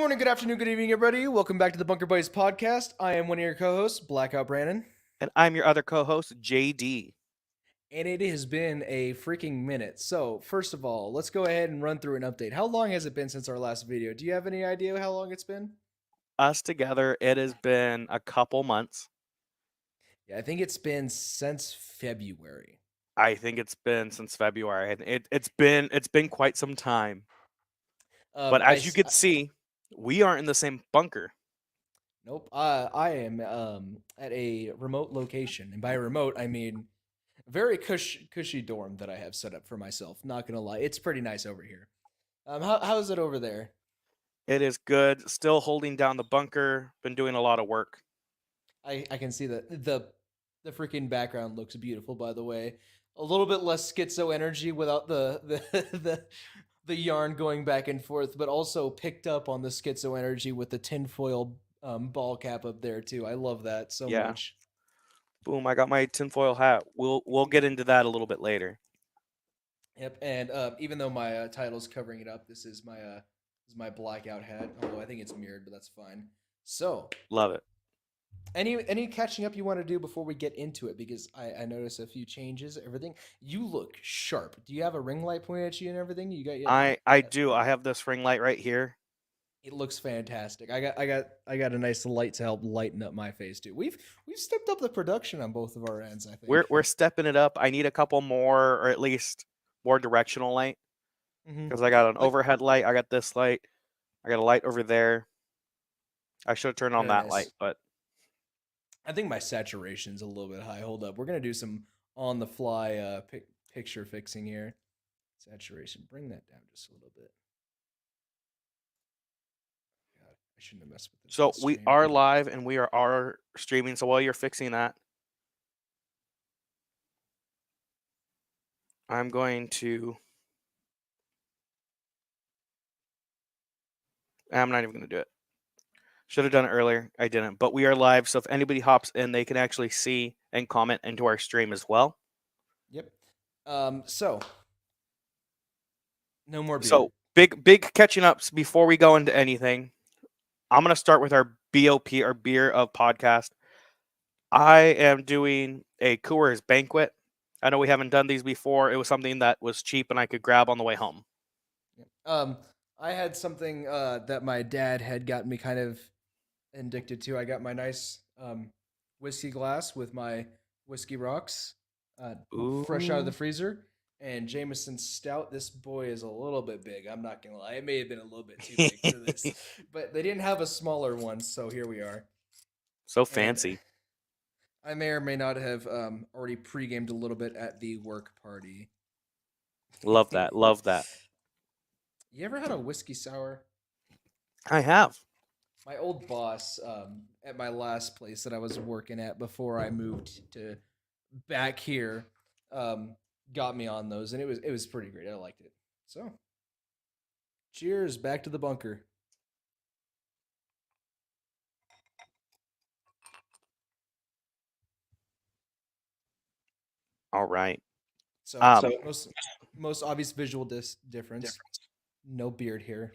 morning, good afternoon, good evening, everybody. Welcome back to the Bunker Buddies podcast. I am one of your co-hosts, Blackout Brannon, And I'm your other co-host, JD. and it has been a freaking minute. So, first of all, let's go ahead and run through an update. How long has it been since our last video? Do you have any idea how long it's been? Us together, it has been a couple months. Yeah, I think it's been since February. I think it's been since February. And it's been quite some time. But I as you can see, we aren't in the same bunker. nope. I am at a remote location, and by remote I mean a very cushy dorm that I have set up for myself. Not gonna lie, it's pretty nice over here. How's it over there? It is good. Still holding down the bunker. Been doing a lot of work. I can see that the freaking background looks beautiful. By the way, a little bit less schizo energy without the yarn going back and forth, but also picked up on the schizo energy with the tinfoil ball cap up there too. I love that so Yeah. much. Boom, I got my tinfoil hat. We'll get into that a little bit later. Yep, and even though my title's covering it up, this is my blackout hat. Although I think it's mirrored, but that's fine. So, Love it. any catching up you want to do before we get into it? Because I noticed a few changes. Everything you look sharp. Do you have a ring light pointed at you and everything? You got I do. I have this ring light right here. it looks fantastic. I got a nice light to help lighten up my face too. We've stepped up the production on both of our ends. I think We're stepping it up. I need a couple more, or at least more directional light. hmm Because I got an like overhead light. I got this light. I got a light over there. I should have turned on very that light, nice. but I think my saturation's a little bit high. Hold up, we're gonna do some on the fly picture fixing here. Saturation, bring that down just a little bit. God, I shouldn't have messed with this on so we stream. are live and we are streaming. So while you're fixing that, I'm going to. I'm not even going to do it. Should have done it earlier. I didn't. But we are live, so if anybody hops in, they can actually see and comment into our stream as well. Yep. So no more beard. So big catching ups before we go into anything. I'm going to start with our BOP, our beer of podcast. I am doing a Coors Banquet. I know we haven't done these before. It was something that was cheap and I could grab on the way home. Um, I had something that my dad had gotten me kind of addicted to. I got my nice whiskey glass with my whiskey rocks, fresh out of the Ooh. freezer, and Jameson Stout. This boy is a little bit big. I'm not gonna lie; it may have been a little bit too big for this, but they didn't have a smaller one, so here we are. So And fancy. I may or may not have already pre-gamed a little bit at the work party. Love that. Love that. You ever had a whiskey sour? I have. My old boss at my last place that I was working at before I moved to back here got me on those, and it was pretty great. I liked it. So, cheers, back to the bunker. All right. So, Um, most obvious visual difference. No beard here.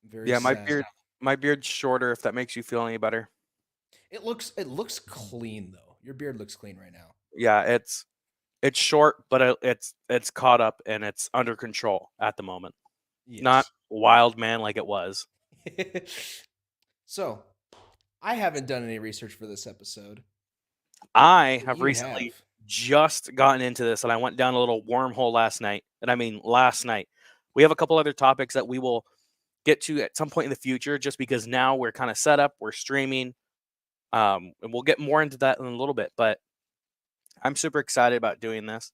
Very yeah, sad. my beard's shorter if that makes you feel any better. It looks clean though. Your beard looks clean right now. Yeah, it's short, but it's caught up and it's under control at the moment. Not Yes. wild man like it was. So, I haven't done any research for this episode. I But have you recently have. just gotten into this and I went down a little wormhole last night. And I mean last night. We have a couple other topics that we will get to at some point in the future just because now we're kind of set up, we're streaming. And we'll get more into that in a little bit, but I'm super excited about doing this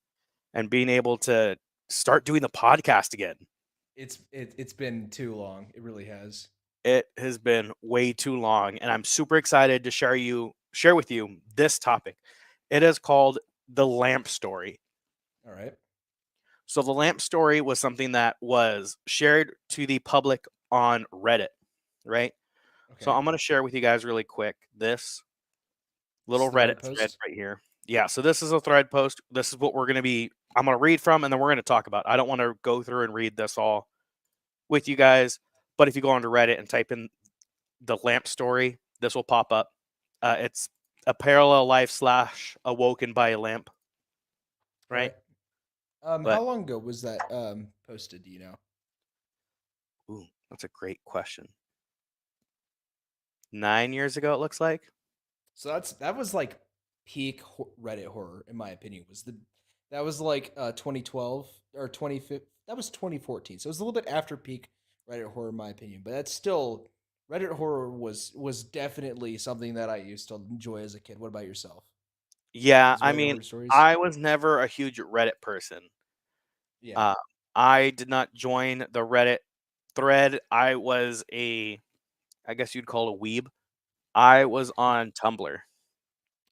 and being able to start doing the podcast again. It's been too long. It really has. It has been way too long, and I'm super excited to share with you this topic. It is called the lamp story. All right. So the lamp story was something that was shared to the public on Reddit, right? So Okay. I'm going to share with you guys really quick this This little is the Reddit Reddit thread post. right here. Yeah, so this is a thread post. This is what I'm going to read from and then we're going to talk about. I don't want to go through and read this all with you guys, But if you go onto Reddit and type in the lamp story, this will pop up. It's a parallel life slash awoken by a lamp, right? Right. But How long ago was that posted? Do you know? ooh, that's a great question. 9 years ago, it looks like. So that was like peak Reddit horror, in my opinion. Was the That was like 2012 or 2015? That was 2014. So it was a little bit after peak Reddit horror, in my opinion. But that's still Reddit horror was definitely something that I used to enjoy as a kid. What about yourself? Yeah, These I Reddit mean, horror stories? I was never a huge Reddit person. Yeah. Uh, I did not join the Reddit thread. I was I guess you'd call it a weeb. I was on Tumblr.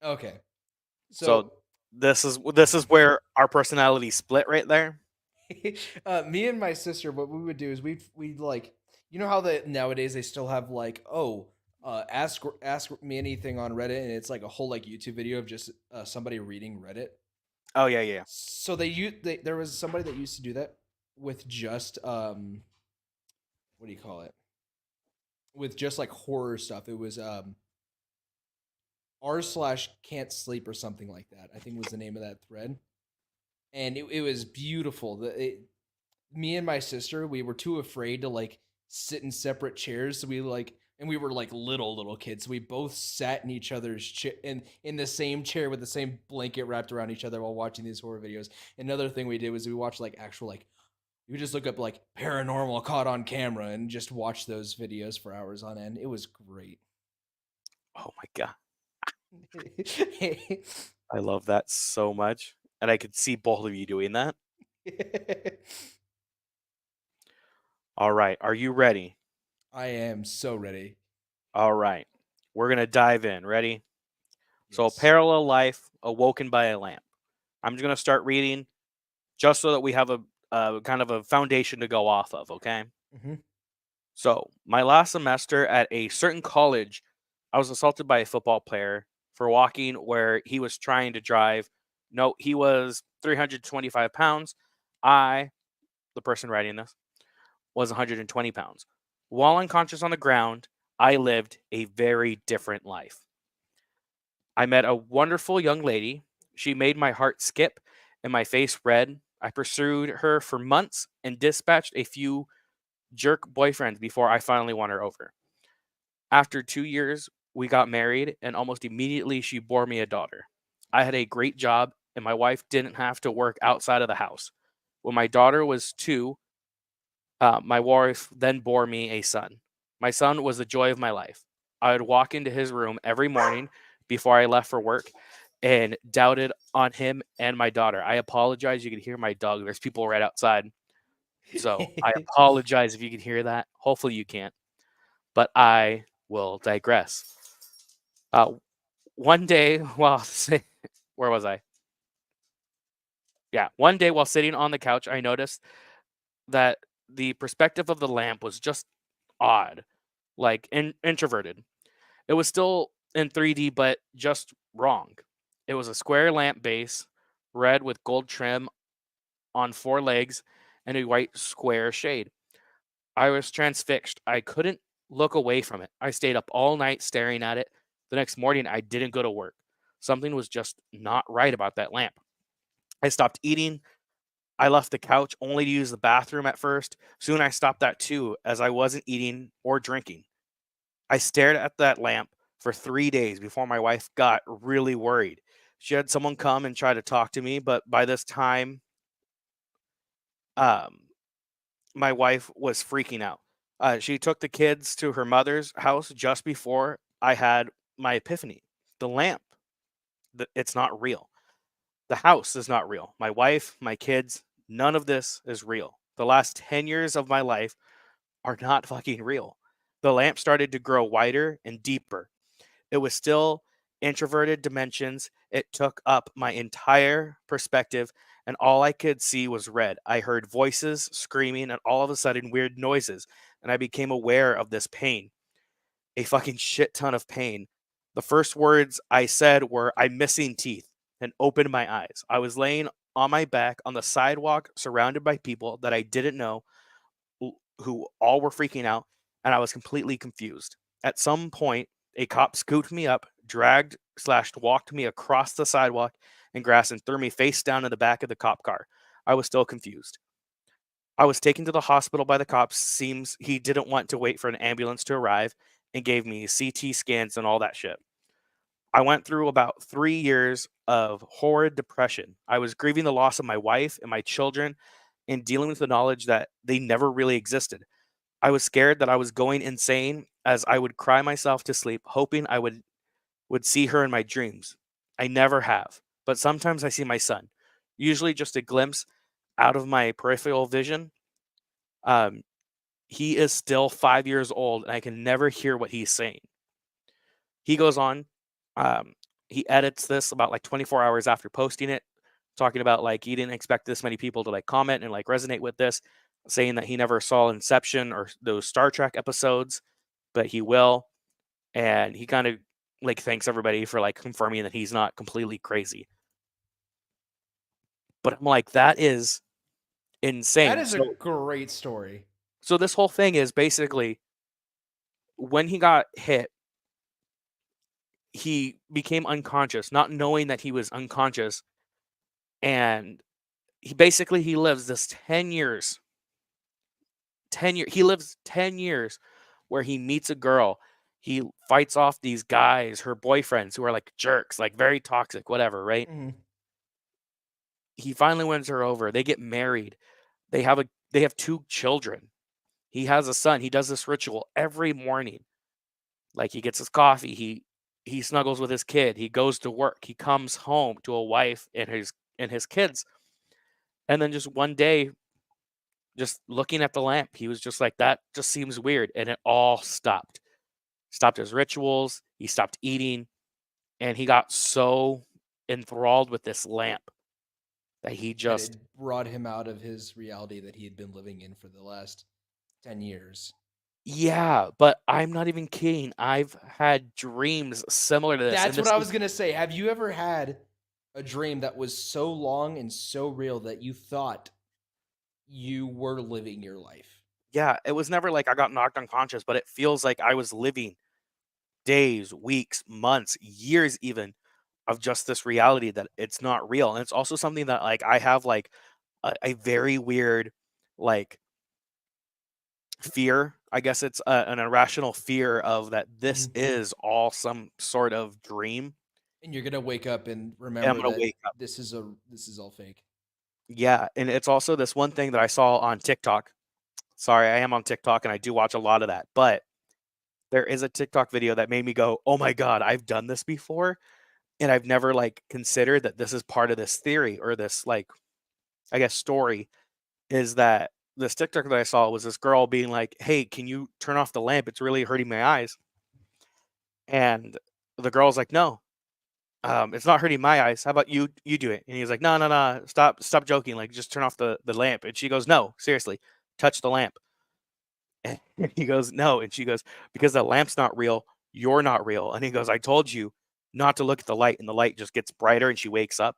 Okay. So So this is where our personality split right there. me and my sister, what we would do is we'd like, you know how that nowadays they still have like, oh, ask me anything on Reddit, and it's like a whole like YouTube video of just somebody reading Reddit. Oh yeah, yeah. So there was somebody that used to do that with just what do you call it, with just like horror stuff. It was r slash can't sleep or something like that, I think was the name of that thread. And it was beautiful. Me and my sister, we were too afraid to like sit in separate chairs, so we like, and we were like little kids, so we both sat in each other's in the same chair with the same blanket wrapped around each other while watching these horror videos. Another thing we did was we watched like actual like, we would just look up like paranormal caught on camera and just watch those videos for hours on end. It was great. Oh my god, I love that so much, and I could see both of you doing that. All right, are you ready? I am so ready. All right, we're gonna dive in. Ready? So, Yes. parallel life awoken by a lamp. I'm just gonna start reading, just so that we have a kind of a foundation to go off of. Okay. Hmm. So, my last semester at a certain college, I was assaulted by a football player for walking where he was trying to drive. No, he was 325 pounds. I, the person writing this, was 120 pounds. While unconscious on the ground, I lived a very different life. I met a wonderful young lady. She made my heart skip and my face red. I pursued her for months and dispatched a few jerk boyfriends before I finally won her over. After 2 years, we got married, and almost immediately she bore me a daughter. I had a great job, and my wife didn't have to work outside of the house. When my daughter was 2, my wife then bore me a son. My son was the joy of my life. I would walk into his room every morning before I left for work and doubted on him and my daughter. I apologize. You can hear my dog. There's people right outside. So I apologize if you can hear that. Hopefully you can't. But I will digress. Uh, one day while where was I? Yeah, one day while sitting on the couch, I noticed that the perspective of the lamp was just odd, like introverted. It was still in 3D, but just wrong. It was a square lamp base, red with gold trim on 4 legs, and a white square shade. I was transfixed. I couldn't look away from it. I stayed up all night staring at it. The next morning, I didn't go to work. Something was just not right about that lamp. I stopped eating. I left the couch only to use the bathroom at first. Soon I stopped that too, as I wasn't eating or drinking. I stared at that lamp for 3 days before my wife got really worried. She had someone come and try to talk to me, but by this time, um, my wife was freaking out. She took the kids to her mother's house just before I had my epiphany. The lamp, it's not real. The house is not real. My wife, my kids, none of this is real. The last 10 years of my life are not fucking real. The lamp started to grow wider and deeper. It was still introverted dimensions. It took up my entire perspective, and all I could see was red. I heard voices screaming and all of a sudden weird noises, and I became aware of this pain, a fucking shit ton of pain. The first words I said were, "I'm missing teeth," and opened my eyes. I was laying on my back on the sidewalk, surrounded by people that I didn't know, who all were freaking out. and I was completely confused. At some point, a cop scooped me up, dragged slash walked me across the sidewalk and grass, and threw me face down in the back of the cop car. I was still confused. I was taken to the hospital by the cops. Seems he didn't want to wait for an ambulance to arrive and gave me CT scans and all that shit. I went through about 3 years of horrid depression. I was grieving the loss of my wife and my children and dealing with the knowledge that they never really existed. I was scared that I was going insane as I would cry myself to sleep, hoping I would see her in my dreams. I never have, but sometimes I see my son, usually just a glimpse out of my peripheral vision. Um, he is still 5 years old, and I can never hear what he's saying. He goes on, um, he edits this about like 24 hours after posting it, talking about like he didn't expect this many people to like comment and like resonate with this, saying that he never saw Inception or those Star Trek episodes, but he will. And he kind of like thanks everybody for like confirming that he's not completely crazy. But I'm like, that is That insane. is a great story. So this whole thing is basically when he got hit, he became unconscious, not knowing that he was unconscious, and he lives this 10 years. 10 years. He lives 10 years where he meets a girl. He fights off these guys, her boyfriends who are like jerks, like very toxic, whatever, right? Mhm. He finally wins her over. They get married. They have two children. He has a son. He does this ritual every morning. Like he gets his coffee, he snuggles with his kid, he goes to work, he comes home to a wife and his kids. And then just one day, just looking at the lamp, he was just like, that just seems weird. And it all stopped. Stopped his rituals, he stopped eating, and he got so enthralled with this lamp that he That just it brought him out of his reality that he had been living in for the last 10 years. yeah, but I'm not even kidding. I've had dreams similar to this, and That's what this I is was going to say. Have you ever had a dream that was so long and so real that you thought you were living your life? yeah, it was never like I got knocked unconscious, but it feels like I was living days, weeks, months, years even of just this reality that it's not real. And it's also something that like I have like a very weird like fear. I guess it's an irrational fear of that this Mhm. is all some sort of dream, And you're going to wake up and and I'm remember gonna that wake up. this is all fake. Yeah, and it's also this one thing that I saw on TikTok. Sorry, I am on TikTok and I do watch a lot of that, but there is a TikTok video that made me go, "Oh my god, I've done this before." And I've never like considered that this is part of this theory or this like I guess story is that this TikTok that I saw was this girl being like, "Hey, can you turn off the lamp? It's really hurting my eyes." And the girl's like, "No, it's not hurting my eyes. How about you do it?" And he's like, "No, no, no, stop joking. Like, just turn off the lamp." And she goes, "No, seriously, touch the lamp." And he goes, "No," and she goes, "Because the lamp's not real. You're not real." And he goes, "I told you not to look at the light," and the light just gets brighter, and she wakes up.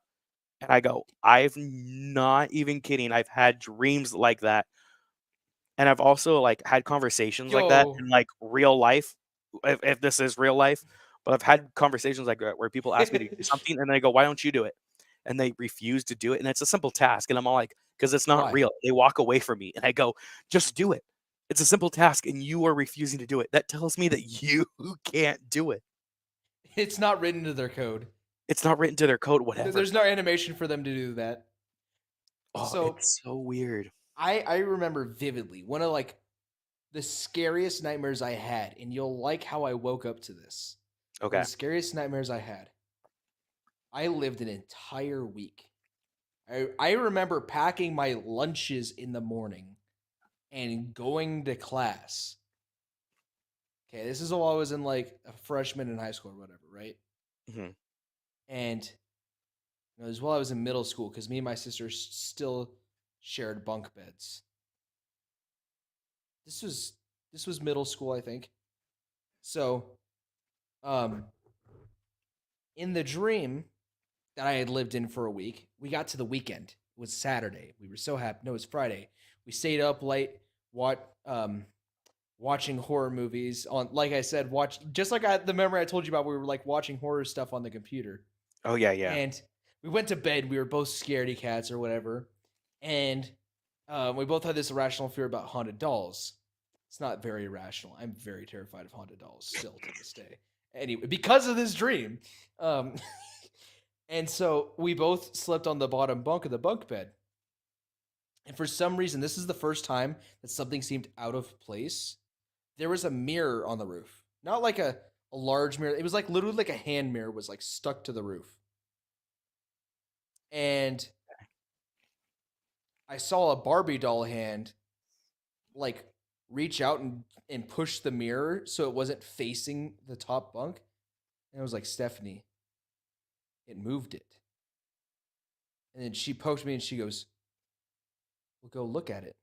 And I go, I've not even kidding. I've had dreams like that. And I've also like had conversations like that Yo. in like real life, if this is real life. But I've had conversations like that where people ask me to do something and they go, "Why don't you do it?" And they refuse to do it. And it's a simple task. And I'm all like, because it's not Why? real. They walk away from me and I go, just do it. It's a simple task and you are refusing to do it. That tells me that you can't do it. It's not written into their code. It's not written to their code, whatever. There's no animation for them to do that. Oh, So it's so weird. I remember vividly one of like the scariest nightmares I had, and you'll like how I woke up to this. One of Okay. the scariest nightmares I had. I lived an entire week. I remember packing my lunches in the morning and going to class. Okay, this is while I was in like a freshman in high school or whatever, right? Mhm. And it was while I was in middle school because me and my sister still shared bunk beds. This was this was middle school, I think. So, um, in the dream that I had lived in for a week, we got to the weekend. It was Saturday. We were so happy. No, it was Friday. We stayed up late. What? watching horror movies on, like I said, watch just like the memory I told you about. We were like watching horror stuff on the computer, Oh yeah, yeah. and we went to bed. We were both scaredy cats or whatever, and we both had this irrational fear about haunted dolls. It's not very irrational. I'm very terrified of haunted dolls still to this day. Anyway, because of this dream, um, and so we both slept on the bottom bunk of the bunk bed. And for some reason, this is the first time that something seemed out of place. There was a mirror on the roof, not like a large mirror. It was like literally like a hand mirror was like stuck to the roof. And I saw a Barbie doll hand like reach out and push the mirror so it wasn't facing the top bunk. And I was like, Stephanie, it moved it. And then she poked me and she goes, well, go look at it.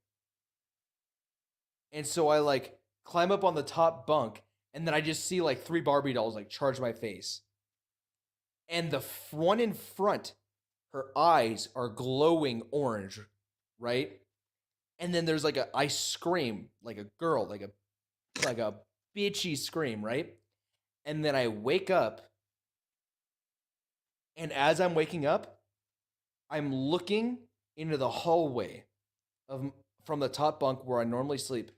And so I like climb up on the top bunk and then I just see like three Barbie dolls like charge my face. And the one in front, her eyes are glowing orange, right? And then there's like I scream like a girl, like a bitchy scream, right? And then I wake up, and as I'm waking up, I'm looking into the hallway of from the top bunk where I normally sleep.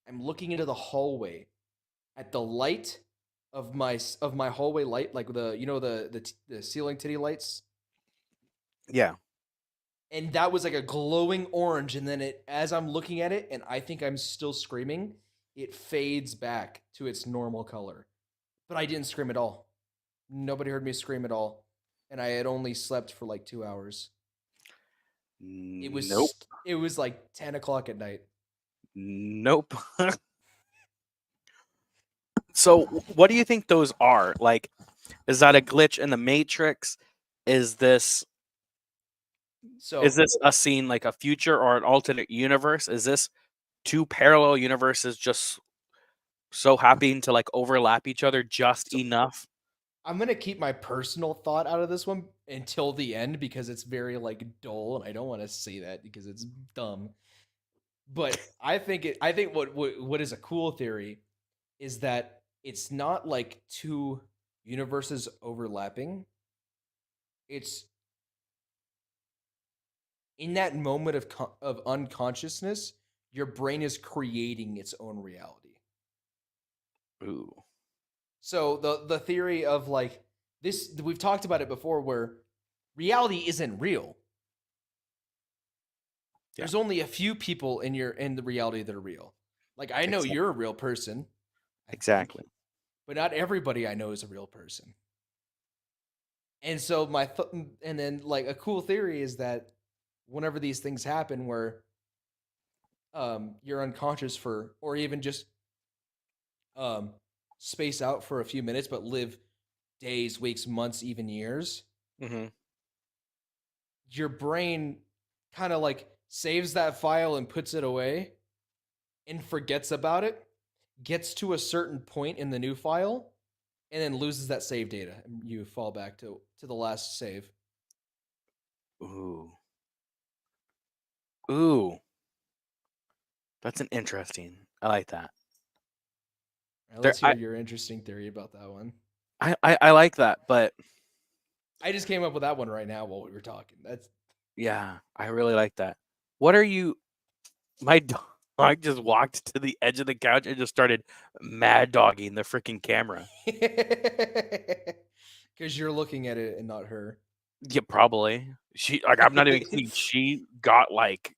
I'm looking into the hallway at the light of my hallway light, like the the ceiling titty lights, Yeah. and that was like a glowing orange. And then it, as I'm looking at it, and I think I'm still screaming, it fades back to its normal color. But I didn't scream at all. Nobody heard me scream at all, and I had only slept for like 2 hours. Nope. It was like 10 o'clock at night. Nope. So, what do you think those are? Like, is that a glitch in the Matrix? Is this So a scene like a future or an alternate universe? Is this two parallel universes just so happening to like overlap each other just so enough? I'm gonna keep my personal thought out of this one until the end because it's very like dull, and I don't want to say that because it's dumb. But I think what is a cool theory is that it's not like two universes overlapping. It's in that moment of unconsciousness, your brain is creating its own reality. Ooh. So the theory of like this, we've talked about it before, where reality isn't real. Yeah. There's only a few people in the reality that are real. Like I know Exactly. you're a real person, I think, Exactly. but not everybody I know is a real person. And so and then like a cool theory is that whenever these things happen, where you're unconscious for, or even just um space out for a few minutes, but live days, weeks, months, even years, Hmm. your brain kind of like saves that file and puts it away and forgets about it, gets to a certain point in the new file, and then loses that save data. And you fall back to the last save. Ooh. Ooh. That's an interesting. I like that. All right, There, let's hear your interesting theory about that one. I like that, but I just came up with that one right now while we were talking. That's yeah, I really like that. What are you? My dog just walked to the edge of the couch and just started mad dogging the freaking camera. because you're looking at it and not her. Yeah, probably. She like I'm not even kidding. She got like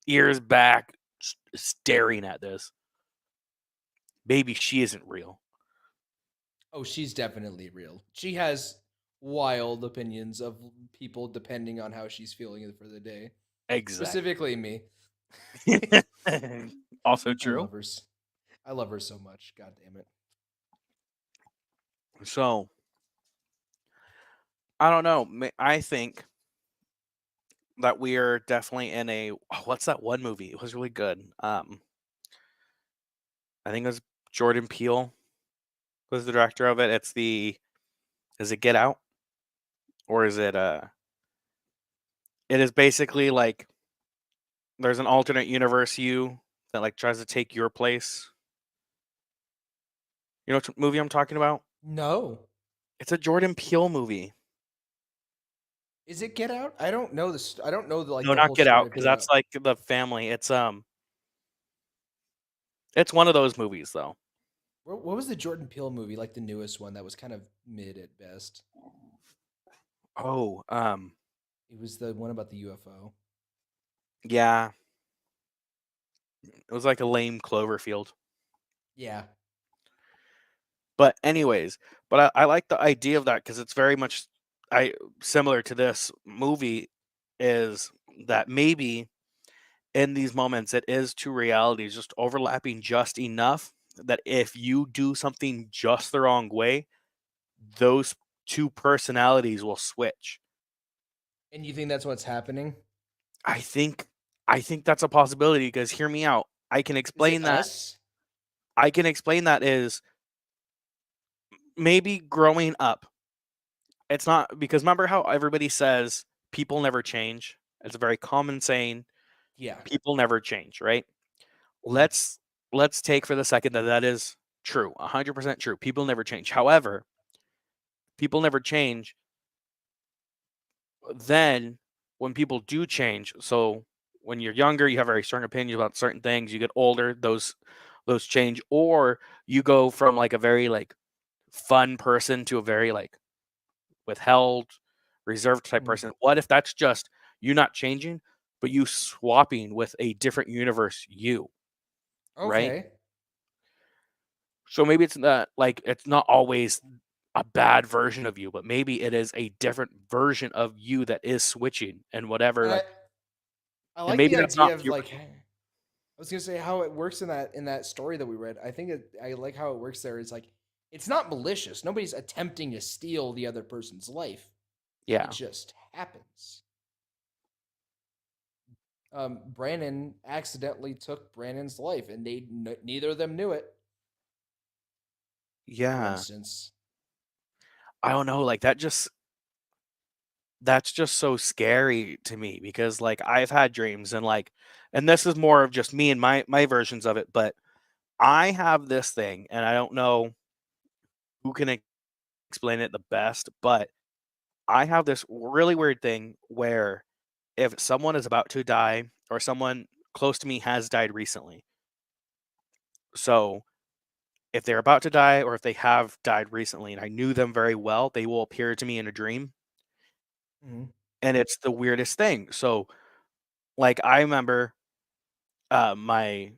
ears back, staring at this. Maybe she isn't real. Oh, she's definitely real. She has wild opinions of people depending on how she's feeling for the day. Exactly. Specifically me. Also I true. love her. I love her so much. God damn it. So I don't know. I think that we are definitely in a what's that one movie? It was really good. I think it was Jordan Peele was the director of it. It's the is it Get Out or is it it is basically like there's an alternate universe you that like tries to take your place. You know what movie I'm talking about? No. It's a Jordan Peele movie. Is it Get Out? I don't know this. I don't know like No, the not whole Get story Out, of because Get that's Out. like the family. It's one of those movies though. What was the Jordan Peele movie, like the newest one that was kind of mid at best? Oh, It was the one about the UFO. yeah, it was like a lame Cloverfield. Yeah. But anyways, but I like the idea of that because it's very much I similar to this movie is that maybe in these moments it is two realities just overlapping just enough that if you do something just the wrong way, those two personalities will switch. And you think that's what's happening? I think I think that's a possibility because hear me out. Is it us? I can explain that is maybe growing up. It's not because remember how everybody says people never change? It's a very common saying, Yeah. people never change, right? Mhm. Let's let's take for the second that that is true, 100% true. People never change. However, people never change. Then when people do change, so when you're younger, you have very strong opinions about certain things. You get older, those change, or you go from like a very like fun person to a very like withheld, reserved type Mhm. person. What if that's just you not changing, but you swapping with a different universe you, right? Okay. So maybe it's not like it's not always a bad version of you, but maybe it is a different version of you that is switching and whatever And like I and like maybe the that's not idea of your like I was gonna say how it works in that story that we read. I think I like how it works there. Is like it's not malicious. Nobody's attempting to steal the other person's life. It yeah. just happens. Brandon accidentally took Brandon's life, and neither of them knew it. For Yeah. instance, I don't know, like that's just so scary to me because like I've had dreams and like and this is more of just me and my versions of it, but I have this thing and I don't know who can explain it the best, but I have this really weird thing where if someone is about to die or someone close to me has died recently. So if they're about to die or if they have died recently and I knew them very well, they will appear to me in a dream. hmm And it's the weirdest thing. So like I remember my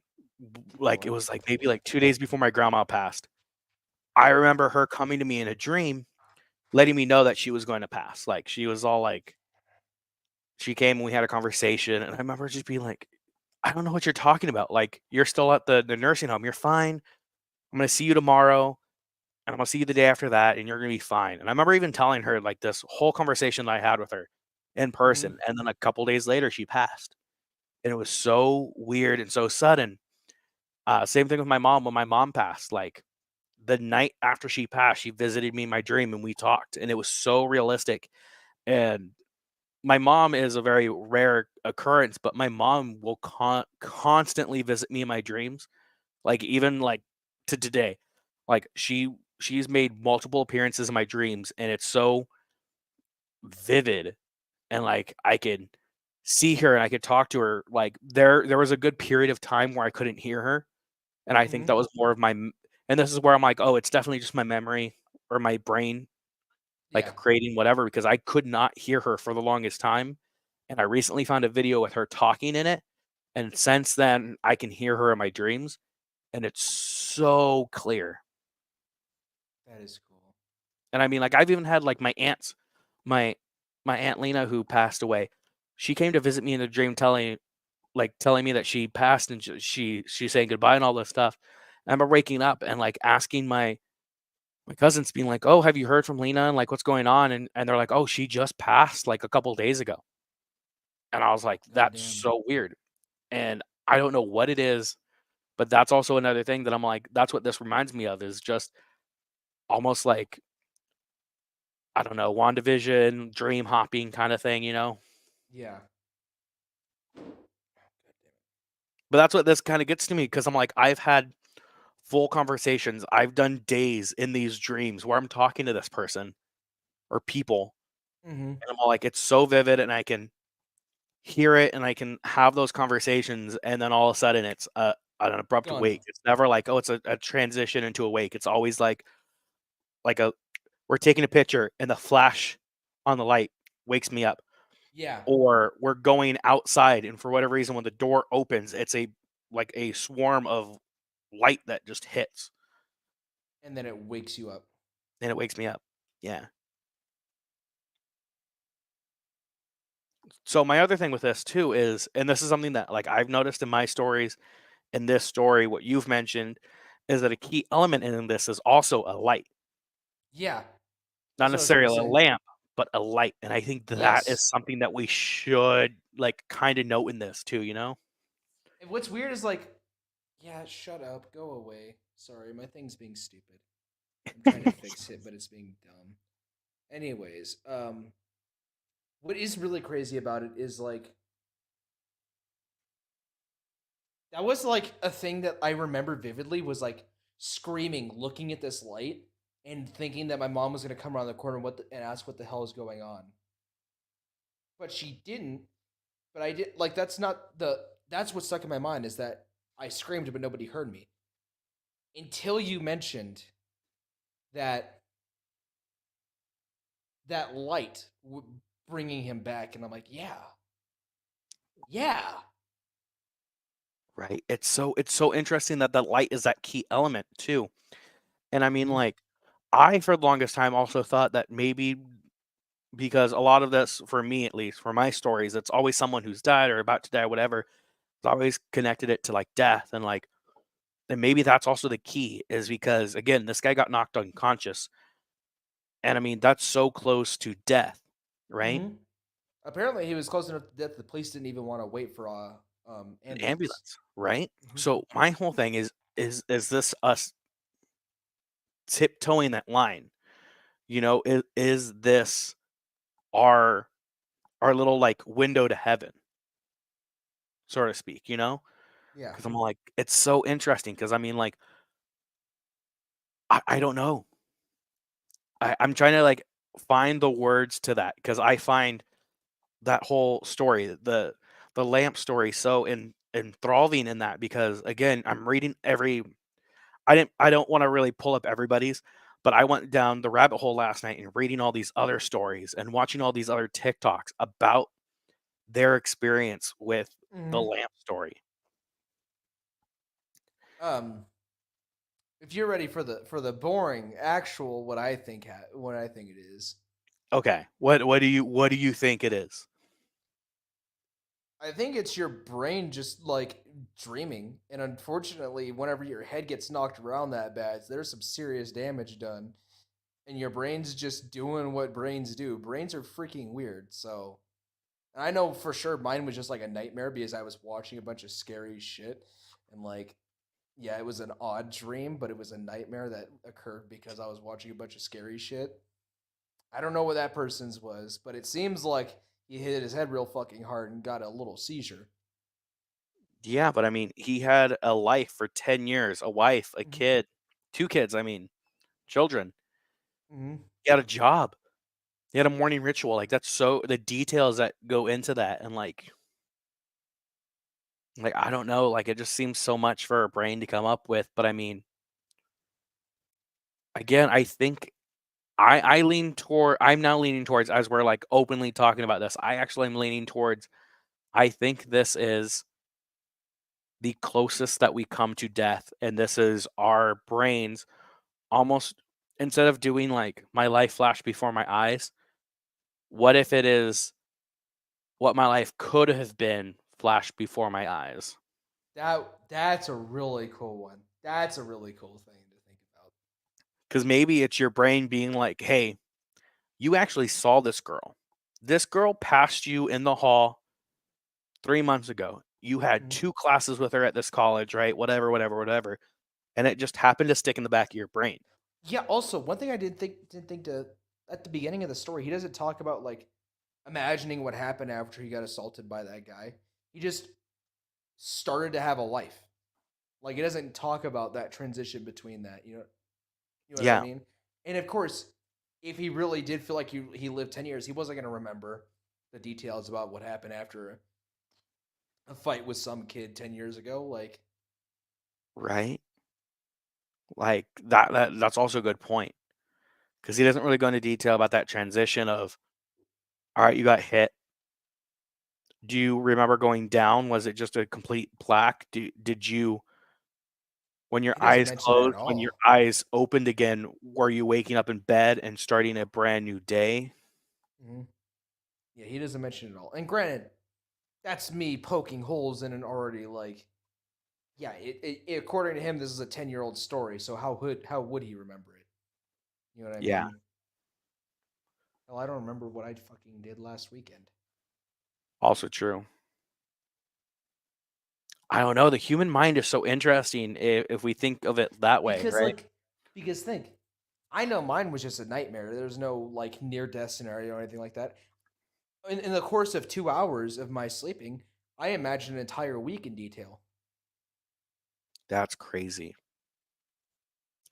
oh, like I it know was like exactly maybe what like you're 2 days talking before my about. grandma passed. I remember her coming to me in a dream, letting me know that she was going to pass. Like she was all like she came and we had a conversation and I remember just being like, I don't know what you're talking about. Like you're still at the nursing home. You're fine. I'm gonna see you tomorrow and I'm gonna see you the day after that and you're gonna be fine. And I remember even telling her like this whole conversation that I had with her in hmm person. And then a couple days later she passed. And it was so weird and so sudden. Same thing with my mom when my mom passed. Like the night after she passed, she visited me in my dream and we talked, and it was so realistic. And my mom is a very rare occurrence, but my mom will constantly visit me in my dreams, like even like to today. Like she's made multiple appearances in my dreams, and it's so vivid, and like I could see her and I could talk to her. Like there was a good period of time where I couldn't hear her, and I think hmm that was more of and this is where I'm like, "Oh, it's definitely just my memory or my brain, Yeah, like, creating whatever," because I could not hear her for the longest time, and I recently found a video with her talking in it, and since then, I can hear her in my dreams, and it's so clear. that is cool. And I mean, like, I've even had, like, my my Aunt Lena who passed away, she came to visit me in a dream telling me that she passed and she's saying goodbye and all this stuff. I remember waking up and, like, asking my cousins being like, "Oh, have you heard from Lena and like what's going on?" And they're like, "Oh, she just passed like a couple days ago." And I was like, God "That's damn. so weird." And I don't know what it is, but that's also another thing that I'm like, that's what this reminds me of is just almost like I don't know, WandaVision, dream hopping kind of thing, you know? Yeah. But that's what this kind of gets to me because I'm like, I've had full conversations. I've done days in these dreams where I'm talking to this person or people, Mm-hmm. and I'm all like, it's so vivid, and I can hear it, and I can have those conversations, and then all of a sudden it's an abrupt Gone. wake. It's never like, oh, it's a transition into a wake. It's always like a we're taking a picture, and the flash on the light wakes me up, Yeah. or we're going outside, and for whatever reason, when the door opens, it's a swarm of light that just hits, And then it wakes you up. and it wakes me up. Yeah. So my other thing with this too is, and this is something that like I've noticed in my stories, in this story, what you've mentioned, is that a key element in this is also a light, Yeah. not That's what I was gonna necessarily a say. lamp, but a light. And I think that is Yes. something that we should like kind of note in this too. And what's weird is like, yeah, shut up, go away. Sorry, my thing's being stupid. I'm trying to fix it, but it's being dumb. Anyways, what is really crazy about it is like that was like a thing that I remember vividly was like screaming, looking at this light, and thinking that my mom was gonna come around the corner and ask what the hell is going on. But she didn't. But I did like that's what stuck in my mind is that I screamed but nobody heard me until you mentioned that that light bringing him back, and I'm like, yeah, yeah. Right. It's so interesting that the light is that key element too. And I mean, Mm-hmm. like, I for the longest time also thought that maybe because a lot of this, for me at least, for my stories, it's always someone who's died or about to die, whatever. It's always connected it to like death, and maybe that's also the key is because again, this guy got knocked unconscious, and I mean that's so close to death, right? Mm-hmm. Apparently, he was close enough to death. The police didn't even want to wait for a An ambulance. ambulance, right? Mm-hmm. So my whole thing is this us tiptoeing that line? Is this our our little like window to heaven, so to speak? Yeah. Because I'm like, it's so interesting. Because I mean, like, I don't know. I'm trying to like find the words to that because I find that whole story, the lamp story, so enthralling in that because again, I'm reading every I don't want to really pull up everybody's, but I went down the rabbit hole last night and reading all these other stories and watching all these other TikToks about their experience with the Mm-hmm. lamp story. Um, if you're ready for the boring actual what I think it is, Okay. What do you think it is? I think it's your brain just like dreaming. And unfortunately, whenever your head gets knocked around that bad, there's some serious damage done. And your brain's just doing what brains do. Brains are freaking weird. So, and I know for sure mine was just like a nightmare because I was watching a bunch of scary shit. And like, yeah, it was an odd dream, but it was a nightmare that occurred because I was watching a bunch of scary shit. I don't know what that person's was, but it seems like he hit his head real fucking hard and got a little seizure. Yeah, but I mean, he had a life for 10 years, a wife, a Mm-hmm. kid, 2 kids, I mean, children. Mm-hmm. He had a job. He had a morning ritual. Like that's so the details that go into that and like I don't know, like it just seems so much for a brain to come up with, but I mean, again, I think I'm now leaning towards as we're like openly talking about this. I actually am leaning towards I think this is the closest that we come to death and this is our brains almost instead of doing like my life flash before my eyes, what if it is what my life could have been flashed before my eyes? That's a really cool one. That's a really cool thing to think about. Because maybe it's your brain being like, hey, you actually saw this girl. This girl passed you in the hall 3 months ago. You had Mhm. 2 classes with her at this college, right? Whatever, whatever, whatever. And it just happened to stick in the back of your brain. Yeah. Also, one thing I didn't think to at the beginning of the story, he doesn't talk about like imagining what happened after he got assaulted by that guy. He just started to have a life. Like it doesn't talk about that transition between that. You know what I Yeah, mean? And of course, if he really did feel like he lived 10 years, he wasn't gonna remember the details about what happened after a fight with some kid 10 years ago. Like, right. Like that's also a good point because he doesn't really go into detail about that transition of, all right, you got hit. Do you remember going down? Was it just a complete black? Did you, when your he doesn't eyes mention that at closed, when your all. eyes opened again, were you waking up in bed and starting a brand new day? Mhm. Yeah, he doesn't mention it at all. And granted, that's me poking holes in an already like, yeah. According to him, this is a 10-year-old story. So how would he remember it? You know what I Yeah, mean? Well, I don't remember what I fucking did last weekend. also true. I don't know. The human mind is so interesting if we think of it that way, Because right? like, because think, I know mine was just a nightmare. There's no like near death scenario or anything like that. In the course of 2 hours of my sleeping, I imagined an entire week in detail. That's crazy.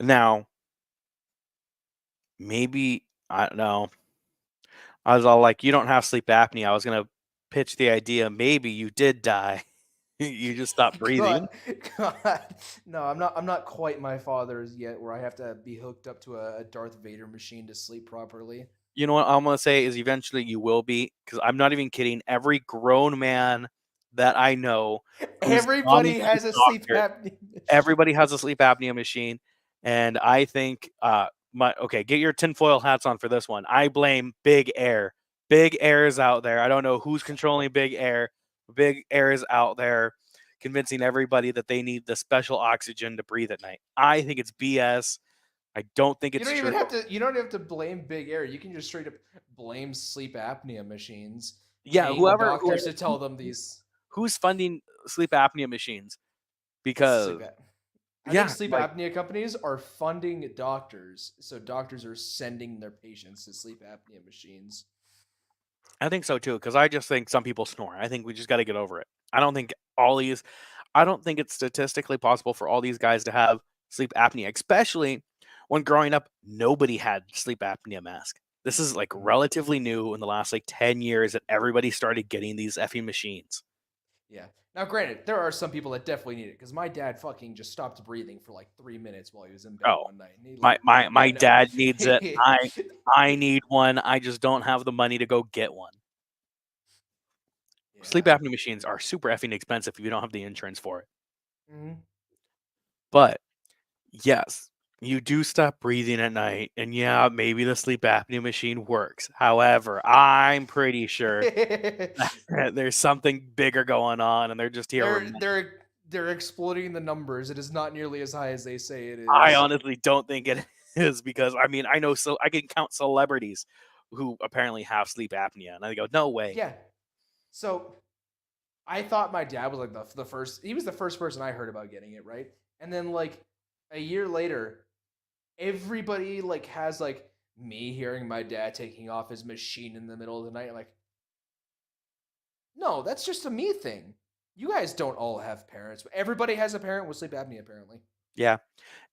Now, maybe I don't know. I was all like, "You don't have sleep apnea." I was gonna pitch the idea. Maybe you did die. You just stopped God, breathing. God, no, I'm not quite my father's yet, where I have to be hooked up to a Darth Vader machine to sleep properly. You know what I'm gonna say is eventually you will be, because I'm not even kidding. Every grown man that I know who's gone Everybody into the has a sleep doctor, apnea machine. everybody has a sleep apnea machine, and I think my okay, get your tinfoil hats on for this one. I blame Big Air. Big Air is out there. I don't know who's controlling Big Air. Big Air is out there convincing everybody that they need the special oxygen to breathe at night. I think it's BS. I don't think You it's don't true. even have to. You don't have to blame Big Air. You can just straight up blame sleep apnea machines, Yeah, paying whoever doctors to tell them these who's funding sleep apnea machines? sleep Because ap. I think yeah, sleep like apnea companies are funding doctors, so doctors are sending their patients to sleep apnea machines. I think so too. Because I just think some people snore. I think we just got to get over it. I don't think all these. I don't think it's statistically possible for all these guys to have sleep apnea, especially when growing up nobody had sleep apnea mask. This is like Mhm. relatively new in the last like 10 years that everybody started getting these effing machines. Yeah. Now, granted, there are some people that definitely need it because my dad fucking just stopped breathing for like 3 minutes while he was in bed Oh, one night, and he my like, my yeah, my no, dad needs it. I need one. I just don't have the money to go get one. Sleep yeah. apnea machines are super effing expensive if you don't have the insurance for it. Mhm. But yes, you do stop breathing at night, and yeah, maybe the sleep apnea machine works. However, I'm pretty sure that there's something bigger going on, and they're just here. they're exploiting the numbers. It is not nearly as high as they say it I is. honestly don't think it is because I mean I know so I can count celebrities who apparently have sleep apnea, and I go, no way. Yeah. So I thought my dad was like the first. He was the first person I heard about getting it, right? And then like a year later, everybody like has like me hearing my dad taking off his machine in the middle of the night. I'm like, no, that's just a me thing. You guys don't all have parents. Everybody has a parent with sleep apnea, apparently, Yeah,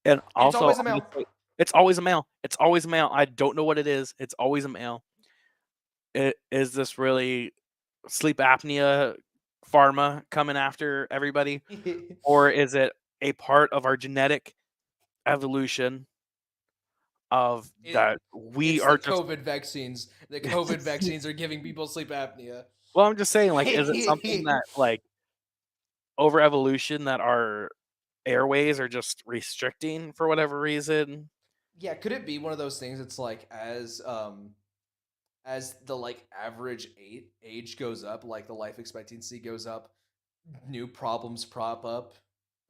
and and it's also always a I'm gonna male. say it's always a male. It's always a male. I don't know what it is. It's always a male. Is this really sleep apnea pharma coming after everybody, or is it a part of our genetic evolution of it, that we it's the are just COVID vaccines. The COVID vaccines are giving people sleep apnea. well, I'm just saying, like, is it something that, like, over evolution that our airways are just restricting for whatever reason? Yeah, could it be one of those things? It's like as the like average age goes up, like the life expectancy goes up, new problems prop up.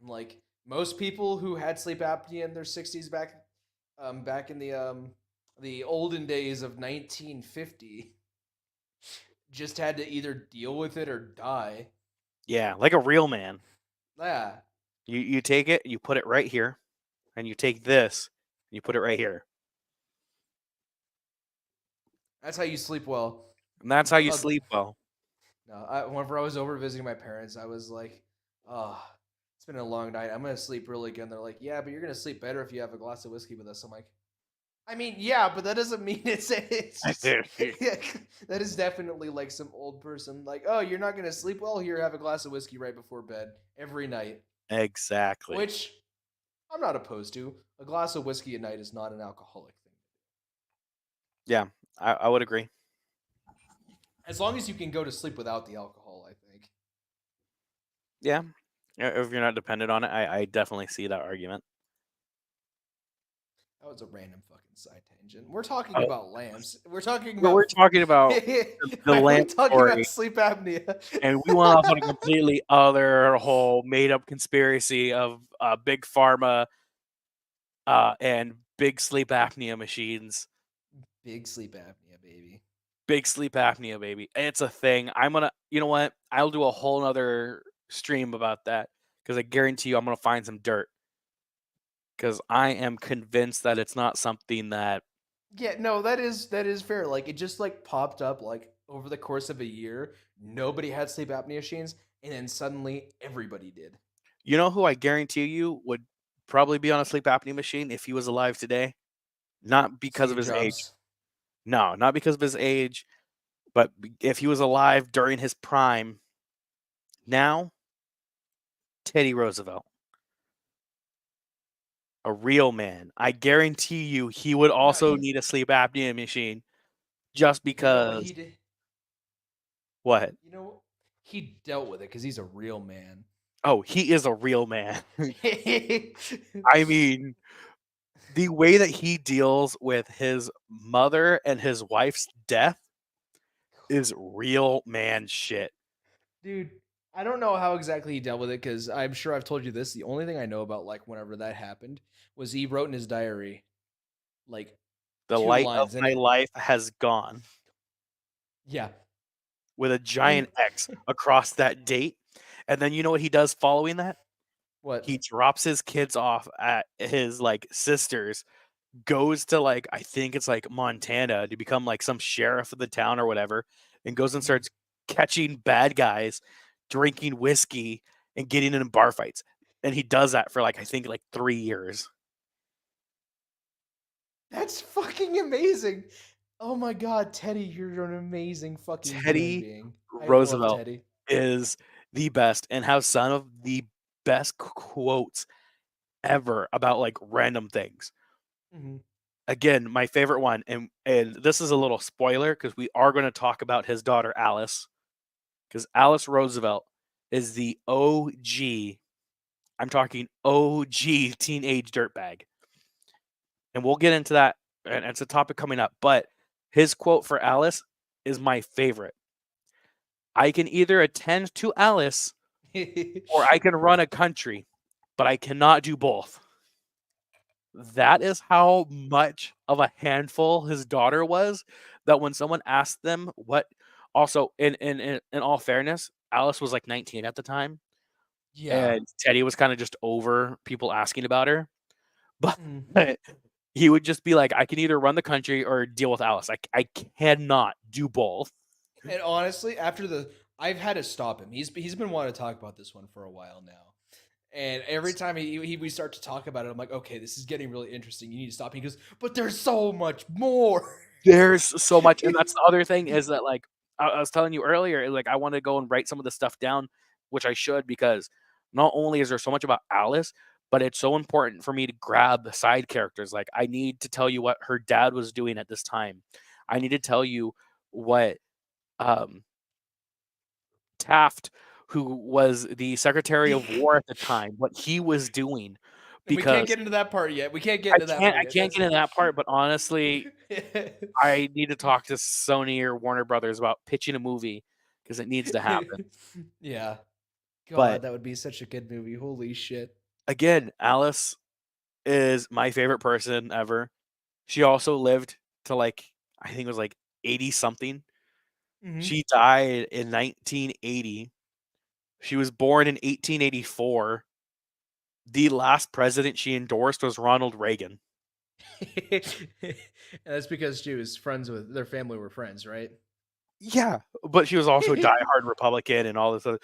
Like most people who had sleep apnea in their 60s back in the olden days of 1950 just had to either deal with it or die. Yeah, like a real man. Yeah, You take it, you put it right here, and you take this, and you put it right here, that's how you sleep well. and that's how you Hug. sleep well. No, whenever I was over visiting my parents, I was like, oh, it's been a long night. I'm gonna sleep really good. And they're like, yeah, but you're gonna sleep better if you have a glass of whiskey with us. I'm like, I mean, yeah, but that doesn't mean it's just that is definitely like some old person like, oh, you're not gonna sleep well. Here, have a glass of whiskey right before bed every night. Exactly. Which I'm not opposed to. A glass of whiskey at night is not an alcoholic thing. Yeah, I would agree. As long as you can go to sleep without the alcohol, I think. Yeah, if you're not dependent on it, I definitely see that argument. That was a random fucking side tangent. We're talking Oh, about lamps. We're talking we're about. talking about the Why are we lamp talking about story, sleep apnea? and we went off on a completely other whole made up conspiracy of big pharma and big sleep apnea machines. Big sleep apnea, baby. Big sleep apnea, baby. It's a thing. I'm gonna, you know what? I'll do a whole nother stream about that because I guarantee you I'm gonna find some dirt because I am convinced that it's not something that Yeah, no, that is fair. Like it just like popped up like over the course of a year. Nobody had sleep apnea machines, and then suddenly everybody did. you know who I guarantee you would probably be on a sleep apnea machine if he was alive today. Not because of Steve his age. Jobs. No, not because of his age, but if he was alive during his prime. Now, Teddy Roosevelt, a real man. I guarantee you he would No, also need a sleep apnea machine just you know what because he did? what? You know he dealt with it because he's a real man. Oh, he is a real man. I mean, the way that he deals with his mother and his wife's death is real man shit. Dude, I don't know how exactly he dealt with it because I'm sure I've told you this. The only thing I know about like whenever that happened was he wrote in his diary like The two light of lines, and my it life has gone yeah, with a and giant X across that date. And then you know what he does following that? what? He drops his kids off at his like sister's, goes to like I think it's like Montana to become like some sheriff of the town or whatever, and goes and Mhm. starts catching bad guys, drinking whiskey, and getting in bar fights. And he does that for like I think like 3 years. That's fucking amazing. Oh my god, Teddy, you're an amazing fucking human Teddy being. I love Roosevelt Teddy. is the best and has some of the best quotes ever about like random things. Mhm. Again, my favorite one, and this is a little spoiler because we are going to talk about his daughter Alice, because Alice Roosevelt is the OG. I'm talking OG teenage dirtbag, and we'll get into that, and it's a topic coming up. But his quote for Alice is my favorite. I can either attend to Alice or I can run a country, but I cannot do both. That is how much of a handful his daughter was, that when someone asked them what, also in all fairness, Alice was like 19 at the time, Yeah. and Teddy was kind of just over people asking about her. But Mhm. he would just be like, I can either run the country or deal with Alice. I cannot do both. And honestly, after the I've had to stop him. He's been wanting to talk about this one for a while now. And every time we start to talk about it, I'm like, okay, this is getting really interesting. You need to stop. He goes, but there's so much more. There's so much, and that's the other thing is that like I was telling you earlier, like I want to go and write some of the stuff down, which I should because not only is there so much about Alice, but it's so important for me to grab the side characters. Like I need to tell you what her dad was doing at this time. I need to tell you what um, Taft, who was the Secretary of War at the time, what he was doing, And we can't because get into that part yet. We can't get into that part I yet. can't That's get into that part, but honestly, I need to talk to Sony or Warner Brothers about pitching a movie because it needs to happen. yeah. But God, that would be such a good movie. Holy shit. again, Alice is my favorite person ever. She also lived to like I think it was like 80 something. Hmm. She died in 1980. She was born in 1884. The last president she endorsed was Ronald Reagan. And that's because she was friends with their family were friends, right? Yeah, but she was also a diehard Republican and all this other.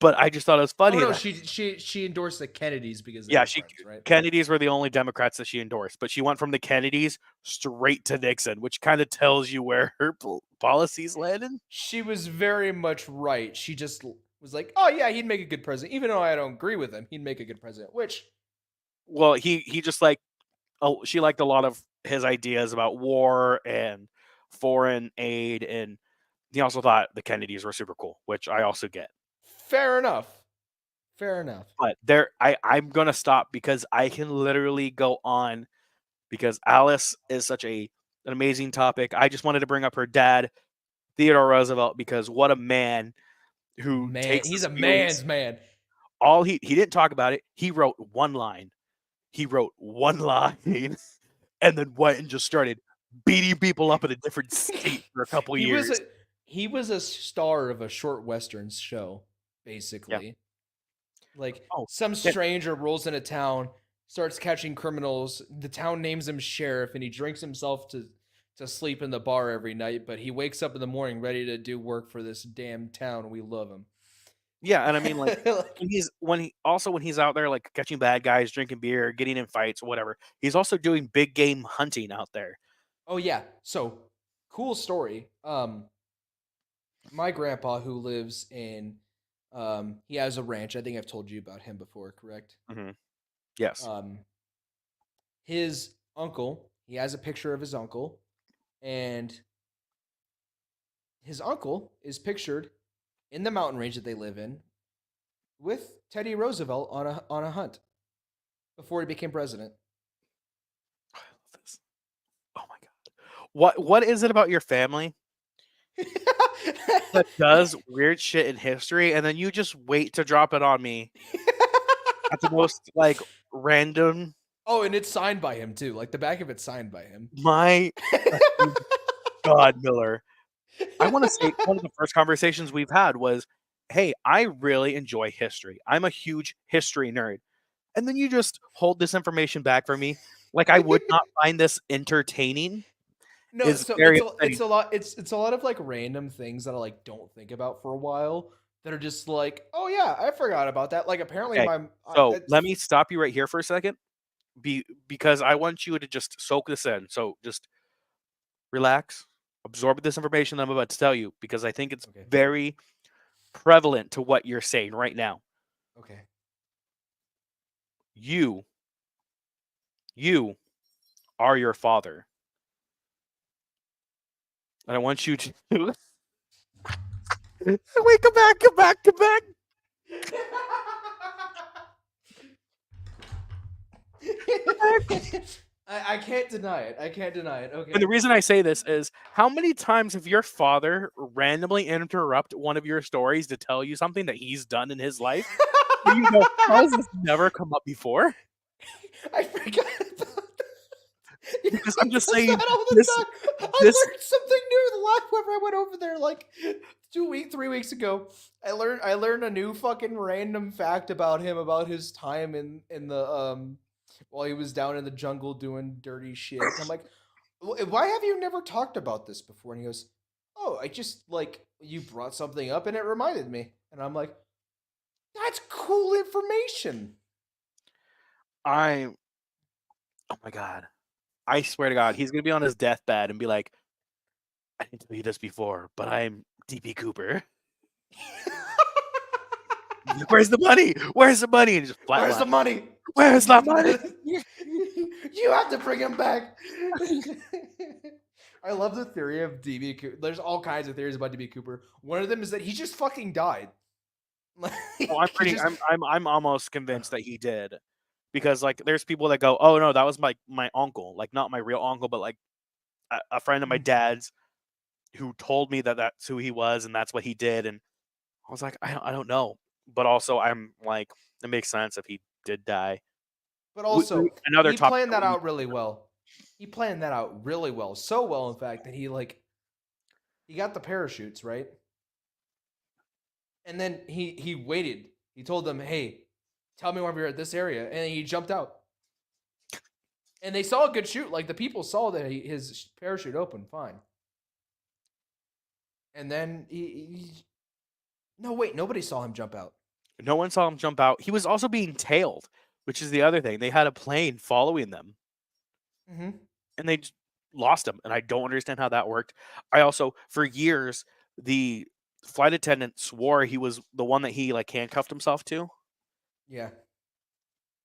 But I just thought it was Oh funny no, that she endorsed the Kennedys because they yeah, were she friends, right? Kennedys were the only Democrats that she endorsed, but she went from the Kennedys straight to Nixon, which kind of tells you where her policies landed. She was very much right. She just was like, "Oh yeah, he'd make a good president, even though I don't agree with him. He'd make a good president." Which, Well, he just like she liked a lot of his ideas about war and foreign aid, and he also thought the Kennedys were super cool, which I also get. fair enough. Fair enough. But I'm gonna stop because I can literally go on because Alice is such an amazing topic. I just wanted to bring up her dad, Theodore Roosevelt, because what a man who Man, takes he's his a feelings. man's man. All he didn't talk about it. He wrote one line. He wrote one line, and then went and just started beating people up in a different state for a couple he was a years. he was a star of a short westerns show, Yeah. basically. Like Oh, some yeah. stranger rolls into town, starts catching criminals. The town names him sheriff, and he drinks himself to sleep in the bar every night. But he wakes up in the morning ready to do work for this damn town. We love him. Yeah, and I mean, like, Like, when he's out there, like, catching bad guys, drinking beer, getting in fights, whatever, he's also doing big game hunting out there. oh yeah, so cool story. My grandpa who lives in, he has a ranch. I think I've told you about him before, correct? Mhm. Yes. Um, his uncle, he has a picture of his uncle, and his uncle is pictured in the mountain range that they live in with Teddy Roosevelt on a hunt before he became president. I love this. Oh my god. What is it about your family that does weird shit in history, and then you just wait to drop it on me at the most, like, random Oh, and it's signed by him too. Like the back of it's signed by him. my god, Miller. I wanna say one of the first conversations we've had was, "Hey, I really enjoy history. I'm a huge history nerd." And then you just hold this information back from me, like I would not find this entertaining, No, is so very it's upsetting. a lot it's a lot of like random things that I like don't think about for a while that are just like, oh yeah, I forgot about that. Like apparently Okay, so it's let me stop you right here for a second, because I want you to just soak this in. So just relax, absorb this information that I'm about to tell you, because I think it's okay. very prevalent to what you're saying right now. Okay. You, you are your father, and I want you to wait, come back, come back, come back. I can't deny it. I can't deny it. And the Okay. reason I say this is how many times have your father randomly interrupt one of your stories to tell you something that he's done in his life? Where you go, how has this never come up before? I forgot about that. Because He I'm just does saying that all the this time. I this learned something new the last time I went over there like 3 weeks ago. I learned a new fucking random fact about him about his time in the while he was down in the jungle doing dirty shit. And I'm like, Why have you never talked about this before?" And he goes, "Oh, I just like you brought something up and it reminded me." And I'm like, "That's cool information." I oh my god. I swear to God, he's gonna be on his deathbed and be like, I didn't tell you this before, but I'm DP Cooper. Where's the money? Where's the money? And just Where's the flatline. money? Where's the money? You have to bring him back. I love the theory of DB Cooper. There's all kinds of theories about DB Cooper. One of them is that he just fucking died. Like Oh, I'm he pretty just I'm almost convinced that he did. Because like there's people that go, "Oh no, that was my uncle." Like not my real uncle, but like a friend of my dad's who told me that that's who he was and that's what he did, and I was like, I don't know. But also I'm like it makes sense if he did die. But also, Another he topic planned that that we out really well. He planned that out really well. So well, in fact, that he got the parachutes, right? And then he waited. He told them, "Hey, tell me when we're at this area." And he jumped out. And they saw a good shoot. Like the people saw that his parachute opened fine. And then no, wait, nobody saw him jump out. No one saw him jump out. He was also being tailed, which is the other thing. They had a plane following them, Mm-hmm. and they just lost him. And I don't understand how that worked. I also, for years, the flight attendant swore he was the one that he like handcuffed himself to. Yeah.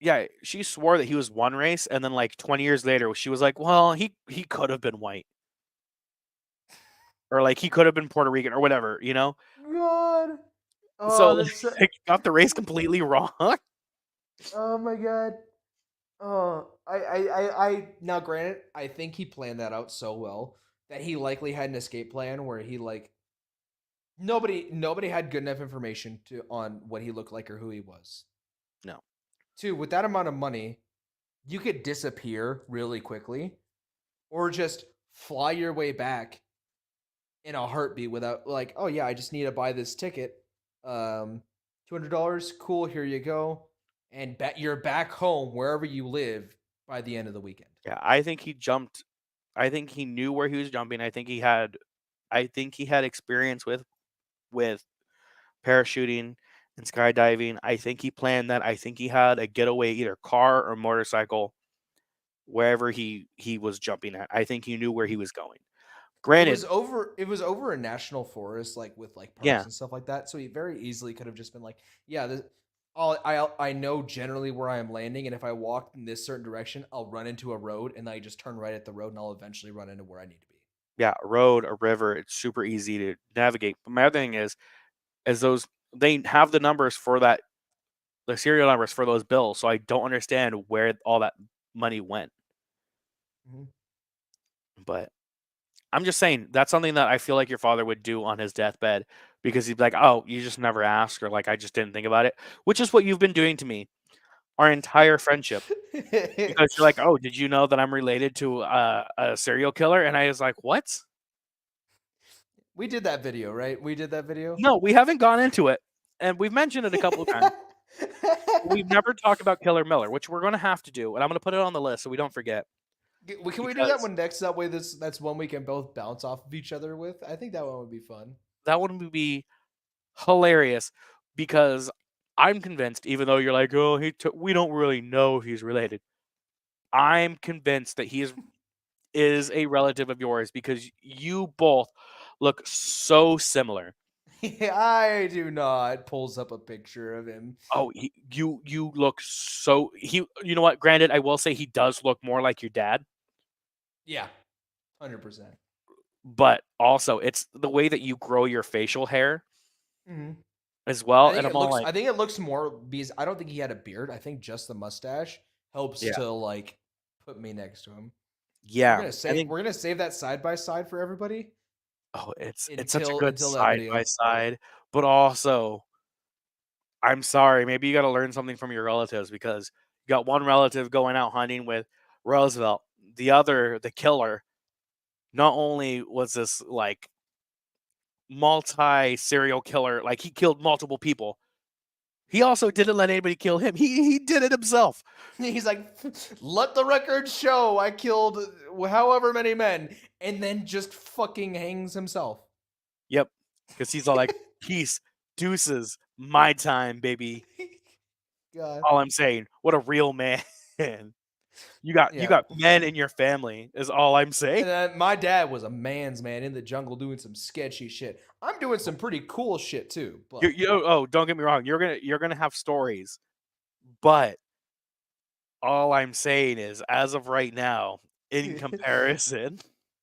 Yeah, she swore that he was one race, and then like 20 years later, she was like, "Well, he could have been white, or like he could have been Puerto Rican, or whatever," you know. God. So Oh, that's so, like, got the race completely wrong. oh my God. Oh, I now granted, I think he planned that out so well that he likely had an escape plan where he like nobody had good enough information to on what he looked like or who he was. No, Two, with that amount of money, you could disappear really quickly or just fly your way back in a heartbeat without like, oh yeah, I just need to buy this ticket. $200, cool, here you go. And you're back home wherever you live by the end of the weekend. yeah, I think he jumped. I think he knew where he was jumping. I think he had experience with parachuting and skydiving. I think he planned that. I think he had a getaway, either car or motorcycle, wherever he was jumping at. I think he knew where he was going. Granted, It was over a national forest, like with like parks yeah, and stuff like that. So he very easily could have just been like, yeah, I know generally where I am landing, and if I walk in this certain direction, I'll run into a road, and I just turn right at the road, and I'll eventually run into where I need to be. yeah, a road, a river, it's super easy to navigate. But my other thing is those they have the numbers for that, the serial numbers for those bills. So I don't understand where all that money went. Mm-hmm. But I'm just saying that's something that I feel like your father would do on his deathbed, because he'd be like, "Oh, you just never asked," or like, "I just didn't think about it," which is what you've been doing to me our entire friendship. Because you're like, "Oh, did you know that I'm related to a serial killer?" And I was like, "What?" We did that video, right? We did that video. No, we haven't gone into it, and we've mentioned it a couple of times. We've never talked about Killer Miller, which we're going to have to do, and I'm going to put it on the list so we don't forget, Can we do that because one next? That way, that's one we can both bounce off of each other with. I think that one would be fun. that would be hilarious. Because I'm convinced, even though you're like, "Oh, we don't really know if he's related." I'm convinced that he is a relative of yours, because you both look so similar. I do not. Pulls up a picture of him. Oh, you look so you know what? Granted, I will say he does look more like your dad, Yeah, 100%. but also it's the way that you grow your facial hair Mm-hmm. as well. And I'm all like, I think it looks more because I don't think he had a beard. I think just the mustache helps yeah, to like put me next to him. yeah. I think We're gonna save that side by side for everybody oh, it's such a good until that side by video. side, but also I'm sorry, maybe you got to learn something from your relatives, because you got one relative going out hunting with Roosevelt, the other, the killer. Not only was this like multi serial killer, like he killed multiple people, he also didn't let anybody kill him. He did it himself. He's like, let the record show I killed however many men, and then just fucking hangs himself. Yep, because he's all like, peace, deuces, my time, baby. God. All I'm saying, what a real man. You Yeah. got men in your family is all I'm saying. And then my dad was a man's man in the jungle doing some sketchy shit. I'm doing some pretty cool shit too, but Oh, don't get me wrong. You're gonna have stories, but all I'm saying is, as of right now, in comparison,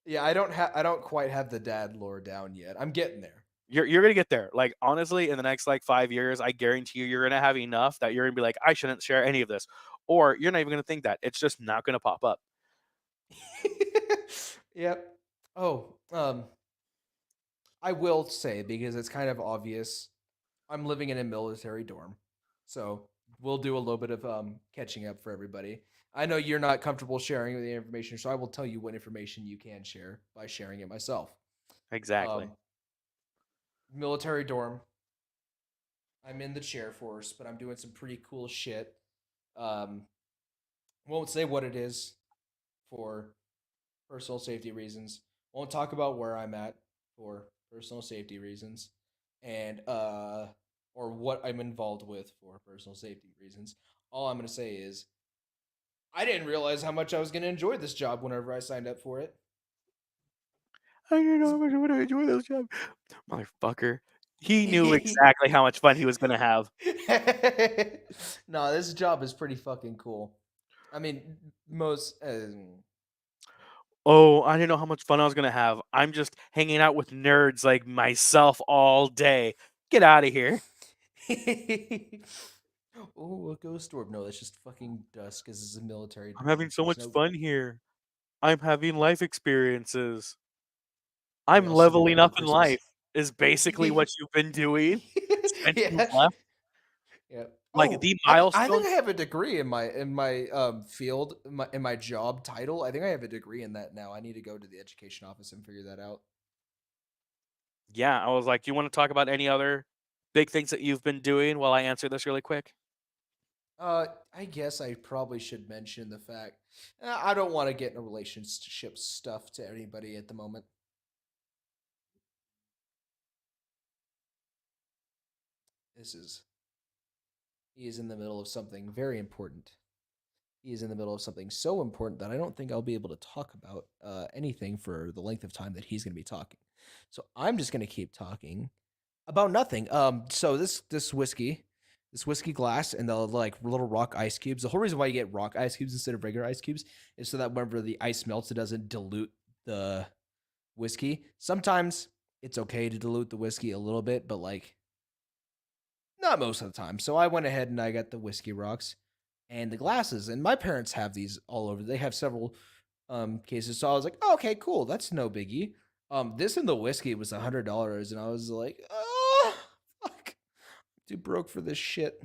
yeah, I don't quite have the dad lore down yet. I'm getting there. you're gonna get there. Like honestly, in the next like 5 years, I guarantee you're gonna have enough that you're gonna be like, I shouldn't share any of this, or you're not even gonna think that. It's just not gonna pop up. Yep. Oh, I will say because it's kind of obvious. I'm living in a military dorm, so we'll do a little bit of catching up for everybody. I know you're not comfortable sharing the information, so I will tell you what information you can share by sharing it myself. Exactly. Um, military dorm. I'm in the chair force, but I'm doing some pretty cool shit. Um, won't say what it is for personal safety reasons. Won't talk about where I'm at for personal safety reasons. And or what I'm involved with for personal safety reasons. All I'm going to say is I didn't realize how much I was going to enjoy this job whenever I signed up for it. I don't know how much I would enjoy this job. Motherfucker. He knew exactly how much fun he was gonna have. No, this job is pretty fucking cool. I mean, most. Oh, I didn't know how much fun I was gonna have. I'm just hanging out with nerds like myself all day. Get out of here. Oh, a ghost orb. No, that's just fucking dust because it's a military. I'm having so There's much no. fun here. I'm having life experiences. We I'm also do leveling that for up in Christmas. life, is basically what you've been doing since you've Yeah. left. Yeah. Like Oh, the I think milestone. I have a degree in my field in my job title. I think I have a degree in that now. I need to go to the education office and figure that out. Yeah, I was like, do you want to talk about any other big things that you've been doing while I answer this really quick? I guess I probably should mention the fact I don't want to get in a relationship stuff to anybody at the moment. This is he is in the middle of something very important. He is in the middle of something so important that I don't think I'll be able to talk about anything for the length of time that he's going to be talking. So I'm just going to keep talking about nothing. So this whiskey glass and the like little rock ice cubes. The whole reason why you get rock ice cubes instead of regular ice cubes is so that whenever the ice melts, it doesn't dilute the whiskey. Sometimes it's okay to dilute the whiskey a little bit, but like not most of the time. So I went ahead and I got the whiskey rocks and the glasses. And my parents have these all over. They have several cases. So I was like, oh, okay, cool. That's no biggie. This and the whiskey was $100, and I was like, oh, fuck, too broke for this shit.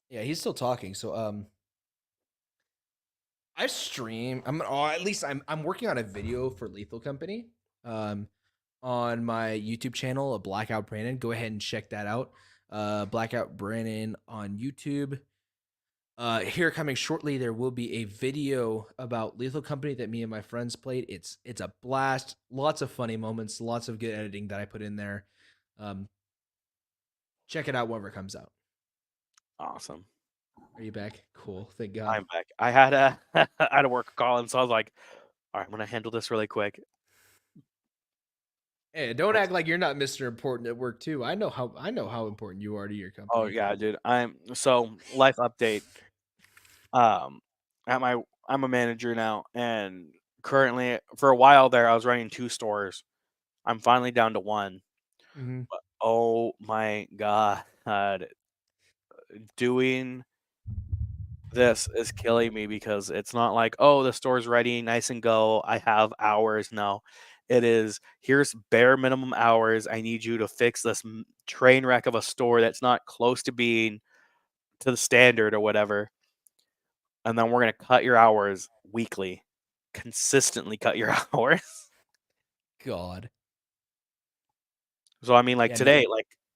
Yeah, he's still talking. So I stream. At least I'm working on a video for Lethal Company. Um, on my YouTube channel, a Blackout Brannon. Go ahead and check that out. Blackout Brannon on YouTube. Here coming shortly, there will be a video about Lethal Company that me and my friends played. It's a blast. Lots of funny moments. Lots of good editing that I put in there. Um, check it out whenever it comes out. Awesome. Are you back? Cool. Thank God. I'm back. I had a I had a work call, and so I was like, all right, I'm gonna handle this really quick. Hey, don't act like you're not Mr. Important at work too. I know how important you are to your Oh company. yeah, dude. Life update. Um, at my I'm a manager now, and currently for a while there, I was running 2 stores. I'm finally down to one. Mm-hmm. But oh my god, doing this is killing me because it's not like, oh, the store's ready, nice and go. I have hours. No, it is here's bare minimum hours. I need you to fix this train wreck of a store that's not close to being to the standard or whatever. And then we're going to cut your hours weekly, consistently cut your hours. God. So, I mean, like Yeah. No. today,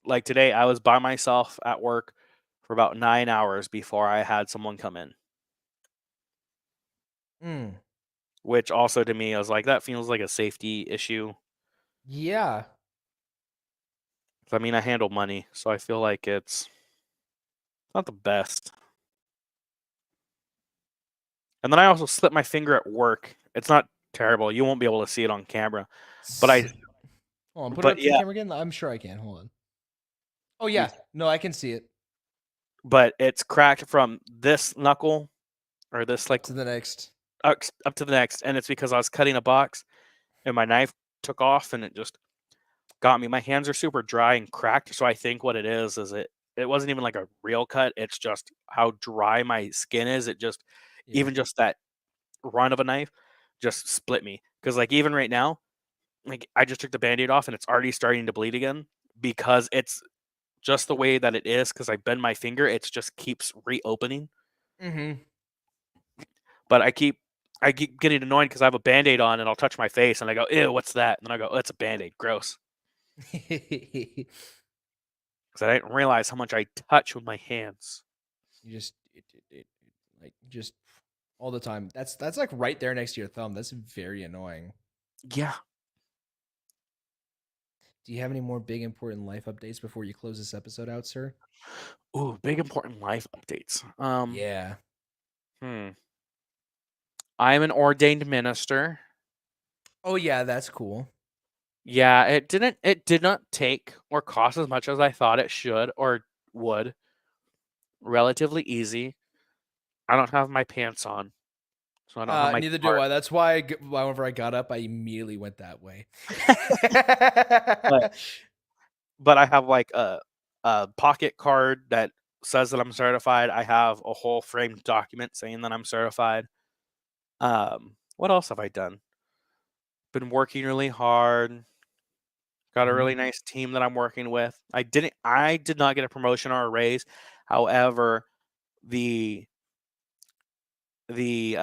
like today, I was by myself at work for about 9 hours before I had someone come in. Mm. Which also to me, I was like, that feels like a safety issue. Yeah. I mean, I handle money, so I feel like it's not the best. And then I also slipped my finger at work. It's not terrible. You won't be able to see it on camera. But Hold on. Put it but up to the yeah, camera again. I'm sure I can. Hold on. Oh you, yeah. No, I can see it. but it's cracked from this knuckle or this Up like to the next. up to the next, and it's because I was cutting a box and my knife took off and it just got me. My hands are super dry and cracked, so I think what it is it wasn't even like a real cut. It's just how dry my skin is. It just Yeah. even just that run of a knife just split me. Because like even right now, like I just took the band-aid off and it's already starting to bleed again because it's just the way that it is. Because I bend my finger, it just keeps reopening. Mm-hmm. But I keep getting annoyed because I have a band-aid on and I'll touch my face and I go, ew, what's that? And then I go, oh, it's a band-aid. Gross. Because I didn't realize how much I touch with my hands. You just like just all the time. That's like right there next to your thumb. That's very annoying. Yeah. Do you have any more big important life updates before you close this episode out, sir? Ooh, big important life updates. Yeah. Hmm. I'm an ordained minister. Oh yeah, that's cool. Yeah, it did not take or cost as much as I thought it should or would. Relatively easy. I don't have my pants on, so I don't have my Neither do card. I. That's why whenever I got up, I immediately went that way. But but I have like a pocket card that says that I'm certified. I have a whole framed document saying that I'm certified. What else have I done? Been working really hard. Got a Mhm. really nice team that I'm working with. I did not get a promotion or a raise. However, the the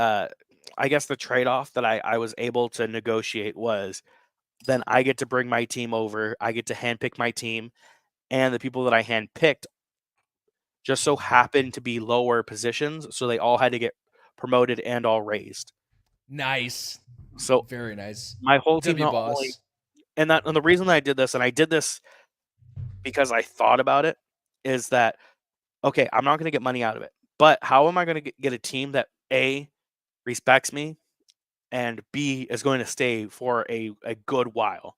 I guess the trade-off that I was able to negotiate was then I get to bring my team over. I get to handpick my team, and the people that I handpicked just so happened to be lower positions, so they all had to get promoted and all raised. Nice. So Very nice. my whole team W not only boss. and the reason that I did this, and I did this because I thought about it, is that okay, I'm not going to get money out of it, but how am I going to get a team that A respects me and B is going to stay for a good while?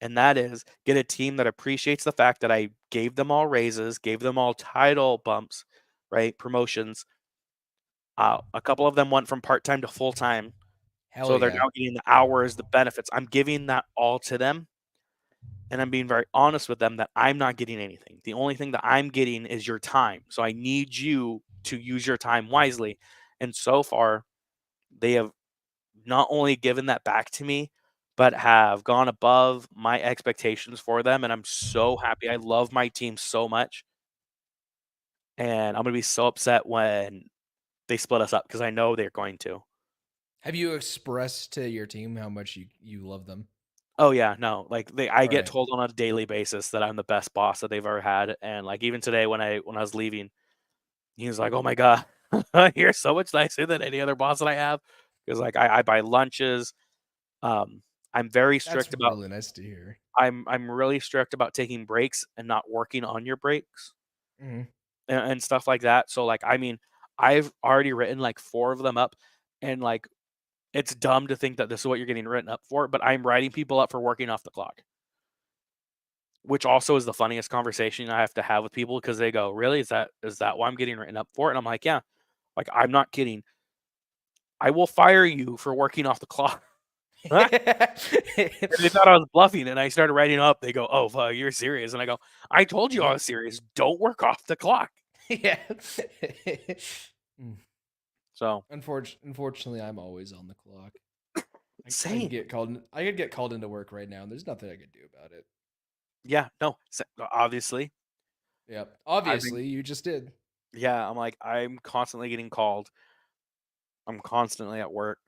And that is get a team that appreciates the fact that I gave them all raises, gave them all title bumps, right? Promotions. A couple of them went from part time to full time. Hell So they're yeah. now getting the hours, the benefits. I'm giving that all to them. And I'm being very honest with them that I'm not getting anything. The only thing that I'm getting is your time. So I need you to use your time wisely. And so far, they have not only given that back to me, but have gone above my expectations for them. And I'm so happy. I love my team so much. And I'm going to be so upset when they split us up because I know they're going to. Have you expressed to your team how much you love them? Oh yeah, no, like I All get right. told on a daily basis that I'm the best boss that they've ever had, and like even today when I was leaving, he was like, "Oh my god, you're so much nicer than any other boss that I have." Because like I buy lunches. Um, I'm very That's strict about really nice to hear. I'm really strict about taking breaks and not working on your breaks Mhm. and stuff like that. So like I mean, I've already written like 4 of them up, and like it's dumb to think that this is what you're getting written up for, but I'm writing people up for working off the clock. Which also is the funniest conversation I have to have with people because they go, "Really? Is that why I'm getting written up for it?" And I'm like, "Yeah." Like, I'm not kidding. I will fire you for working off the clock. They thought I was bluffing, and I started writing up. They go, "Oh, fuck, you're serious?" And I go, "I told you I was serious. Don't work off the clock." Yeah. Mm. So, Unfortunately, I'm always on the clock. I could same. get called. I could get called into work right now, and there's nothing I could do about it. Yeah, no, obviously, Yep. I've been Obviously, you just did. yeah, I'm like, I'm constantly getting called. I'm constantly at work,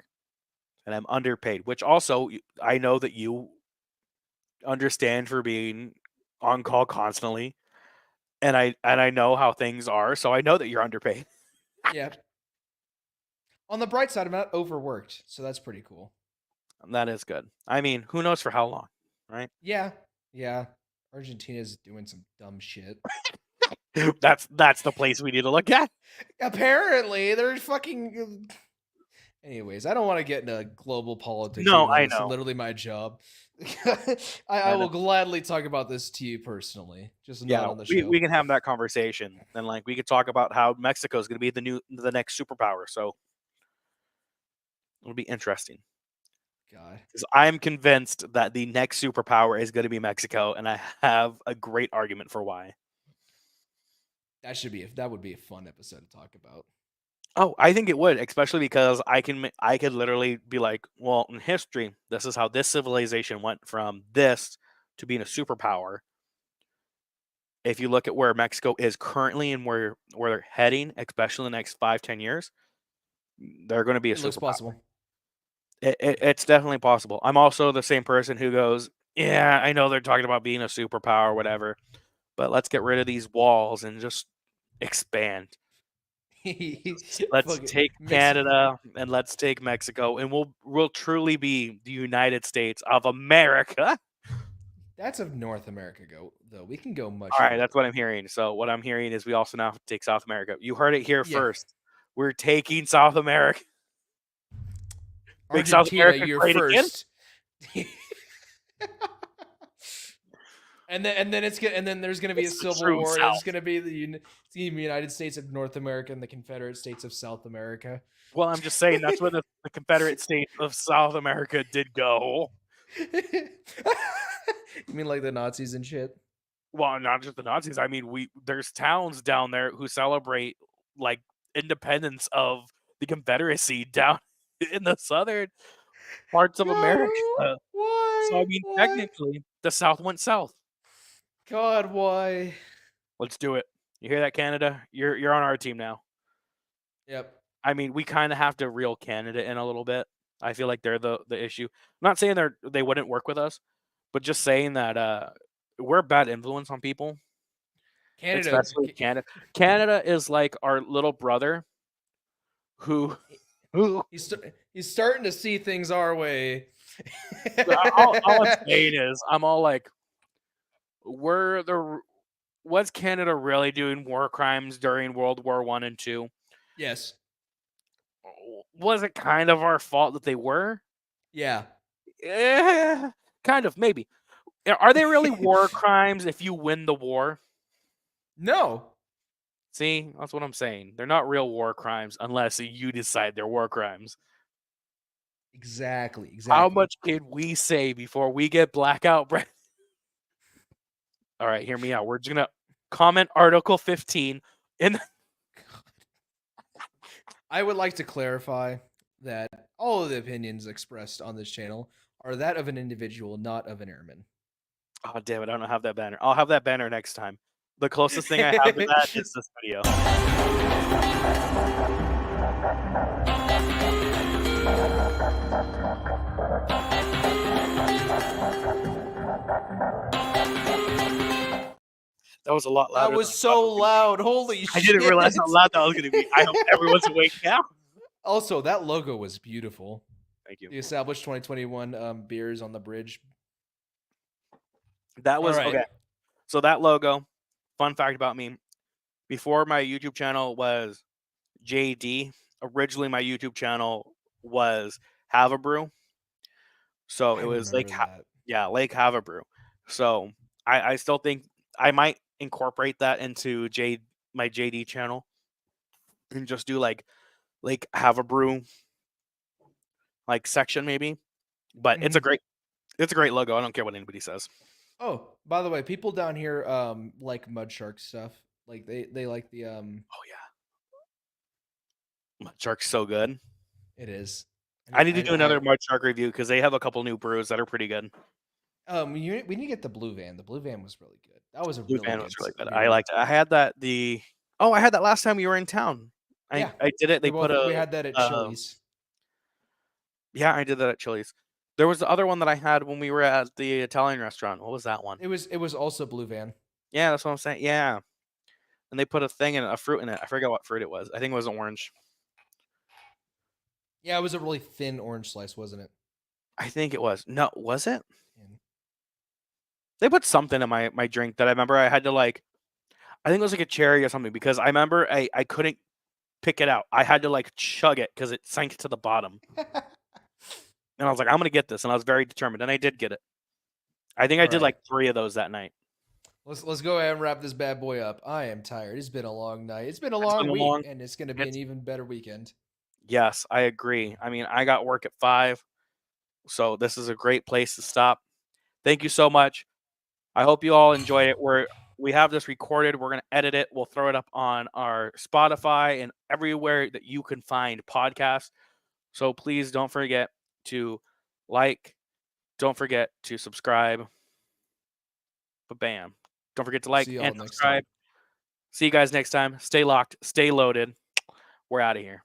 and I'm underpaid, which also I know that you understand for being on call constantly, and I know how things are, so I know that you're underpaid. Yep. On the bright side, I'm not overworked, so that's pretty cool. That is good. I mean, who knows for how long, right? Yeah. Yeah. Argentina's doing some dumb shit. That's the place we need to look at. Apparently, they're fucking. Anyways, I don't want to get into global politics, No, even though I it's know. literally my job. I And will gladly talk about this to you personally, just not yeah, on the we show. can have that conversation, and like we could talk about how Mexico is going to be the next superpower. So it'll be interesting God, because I'm convinced that the next superpower is going to be Mexico, and I have a great argument for why. that would be a fun episode to talk about. Oh, I think it would, especially because I could literally be like, well, in history, this is how this civilization went from this to being a superpower. If you look at where Mexico is currently and where they're heading, especially in the next 5, 10 years, they're going to be a It looks superpower. possible. It's definitely possible. I'm also the same person who goes, yeah, I know they're talking about being a superpower or whatever, but let's get rid of these walls and just expand. Let's Fuck it. take Mix. Canada and let's take Mexico, and we'll truly be the United States of America. That's of North America, though. We can go much All right, further. that's what I'm hearing. So what I'm hearing is we also now have to take South America. You heard it here Yeah, first. We're taking South America. Make South Argentina, America you're great again. first. And then there's gonna be a It's the civil true war. South. There's gonna be the United States of North America and the Confederate States of South America. Well, I'm just saying that's where the Confederate States of South America did go. You mean like the Nazis and shit? Well, not just the Nazis. I mean, there's towns down there who celebrate like independence of the Confederacy down in the southern parts of God, America. So why? I mean, Why? technically, the South went south. God, why? Let's do it. You hear that, Canada? You're on our team now. Yep. I mean, we kind of have to reel Canada in a little bit. I feel like they're the issue. I'm not saying they wouldn't work with us, but just saying that we're a bad influence on people, Canada. especially Canada. Canada is like our little brother who who He's starting to see things our way. all I'm saying is I'm all like, was Canada really doing war crimes during World War I and II? Yes. Was it kind of our fault that they were? Yeah. Kind of, maybe. Are they really war crimes if you win the war? No. See, that's what I'm saying. They're not real war crimes unless you decide they're war crimes. Exactly. How much can we say before we get Blackout Brannon? All right, hear me out. We're just going to comment Article 15 in. I would like to clarify that all of the opinions expressed on this channel are that of an individual, not of an airman. Oh, damn it. I don't have that banner. I'll have that banner next time. The closest thing I have to that is this video. That was a lot louder. That was so loud. Holy I shit. didn't realize how loud that was going to be. I hope everyone's awake now. Also, that logo was beautiful. Thank you. The established 2021 beers on the bridge. That was right. okay. So that logo, fun fact about me, before my YouTube channel was JD, originally my YouTube channel was Have a Brew. So it was Lake Have a Brew. So I still think I might incorporate that into my JD channel and just do like Have a Brew like section maybe. But it's a great logo. I don't care what anybody says. Oh, by the way, people down here like Mud Shark stuff. Like they like the Oh yeah. Mud Shark's so good. It is. I need to do another Mud Shark review because they have a couple new brews that are pretty good. We need to get the Blue Van. The Blue Van was really good. That was a Blue really Van good. was really good. I liked it. I had that I had that last time you were in town. I did it. We had that at Chili's. Yeah, I did that at Chili's. There was the other one that I had when we were at the Italian restaurant. What was that one? It was also Blue Van. Yeah, that's what I'm saying. Yeah. And they put a fruit in it. I forgot what fruit it was. I think it was orange. Yeah, it was a really thin orange slice, wasn't it? I think it was. No, was it? They put something in my drink that I remember I had to I think it was like a cherry or something because I remember I couldn't pick it out. I had to chug it because it sank to the bottom. And I was like, I'm going to get this. And I was very determined. And I did get it. I think I did 3 of those that night. Let's go ahead and wrap this bad boy up. I am tired. It's been a long night. It's been a long week, and it's going to be an even better weekend. Yes, I agree. I mean, I got work at 5, so this is a great place to stop. Thank you so much. I hope you all enjoy it. We have this recorded. We're going to edit it. We'll throw it up on our Spotify and everywhere that you can find podcasts. So please don't forget to like. Don't forget to subscribe. But bam. Don't forget to like and subscribe. See you guys next time. Stay locked. Stay loaded. We're out of here.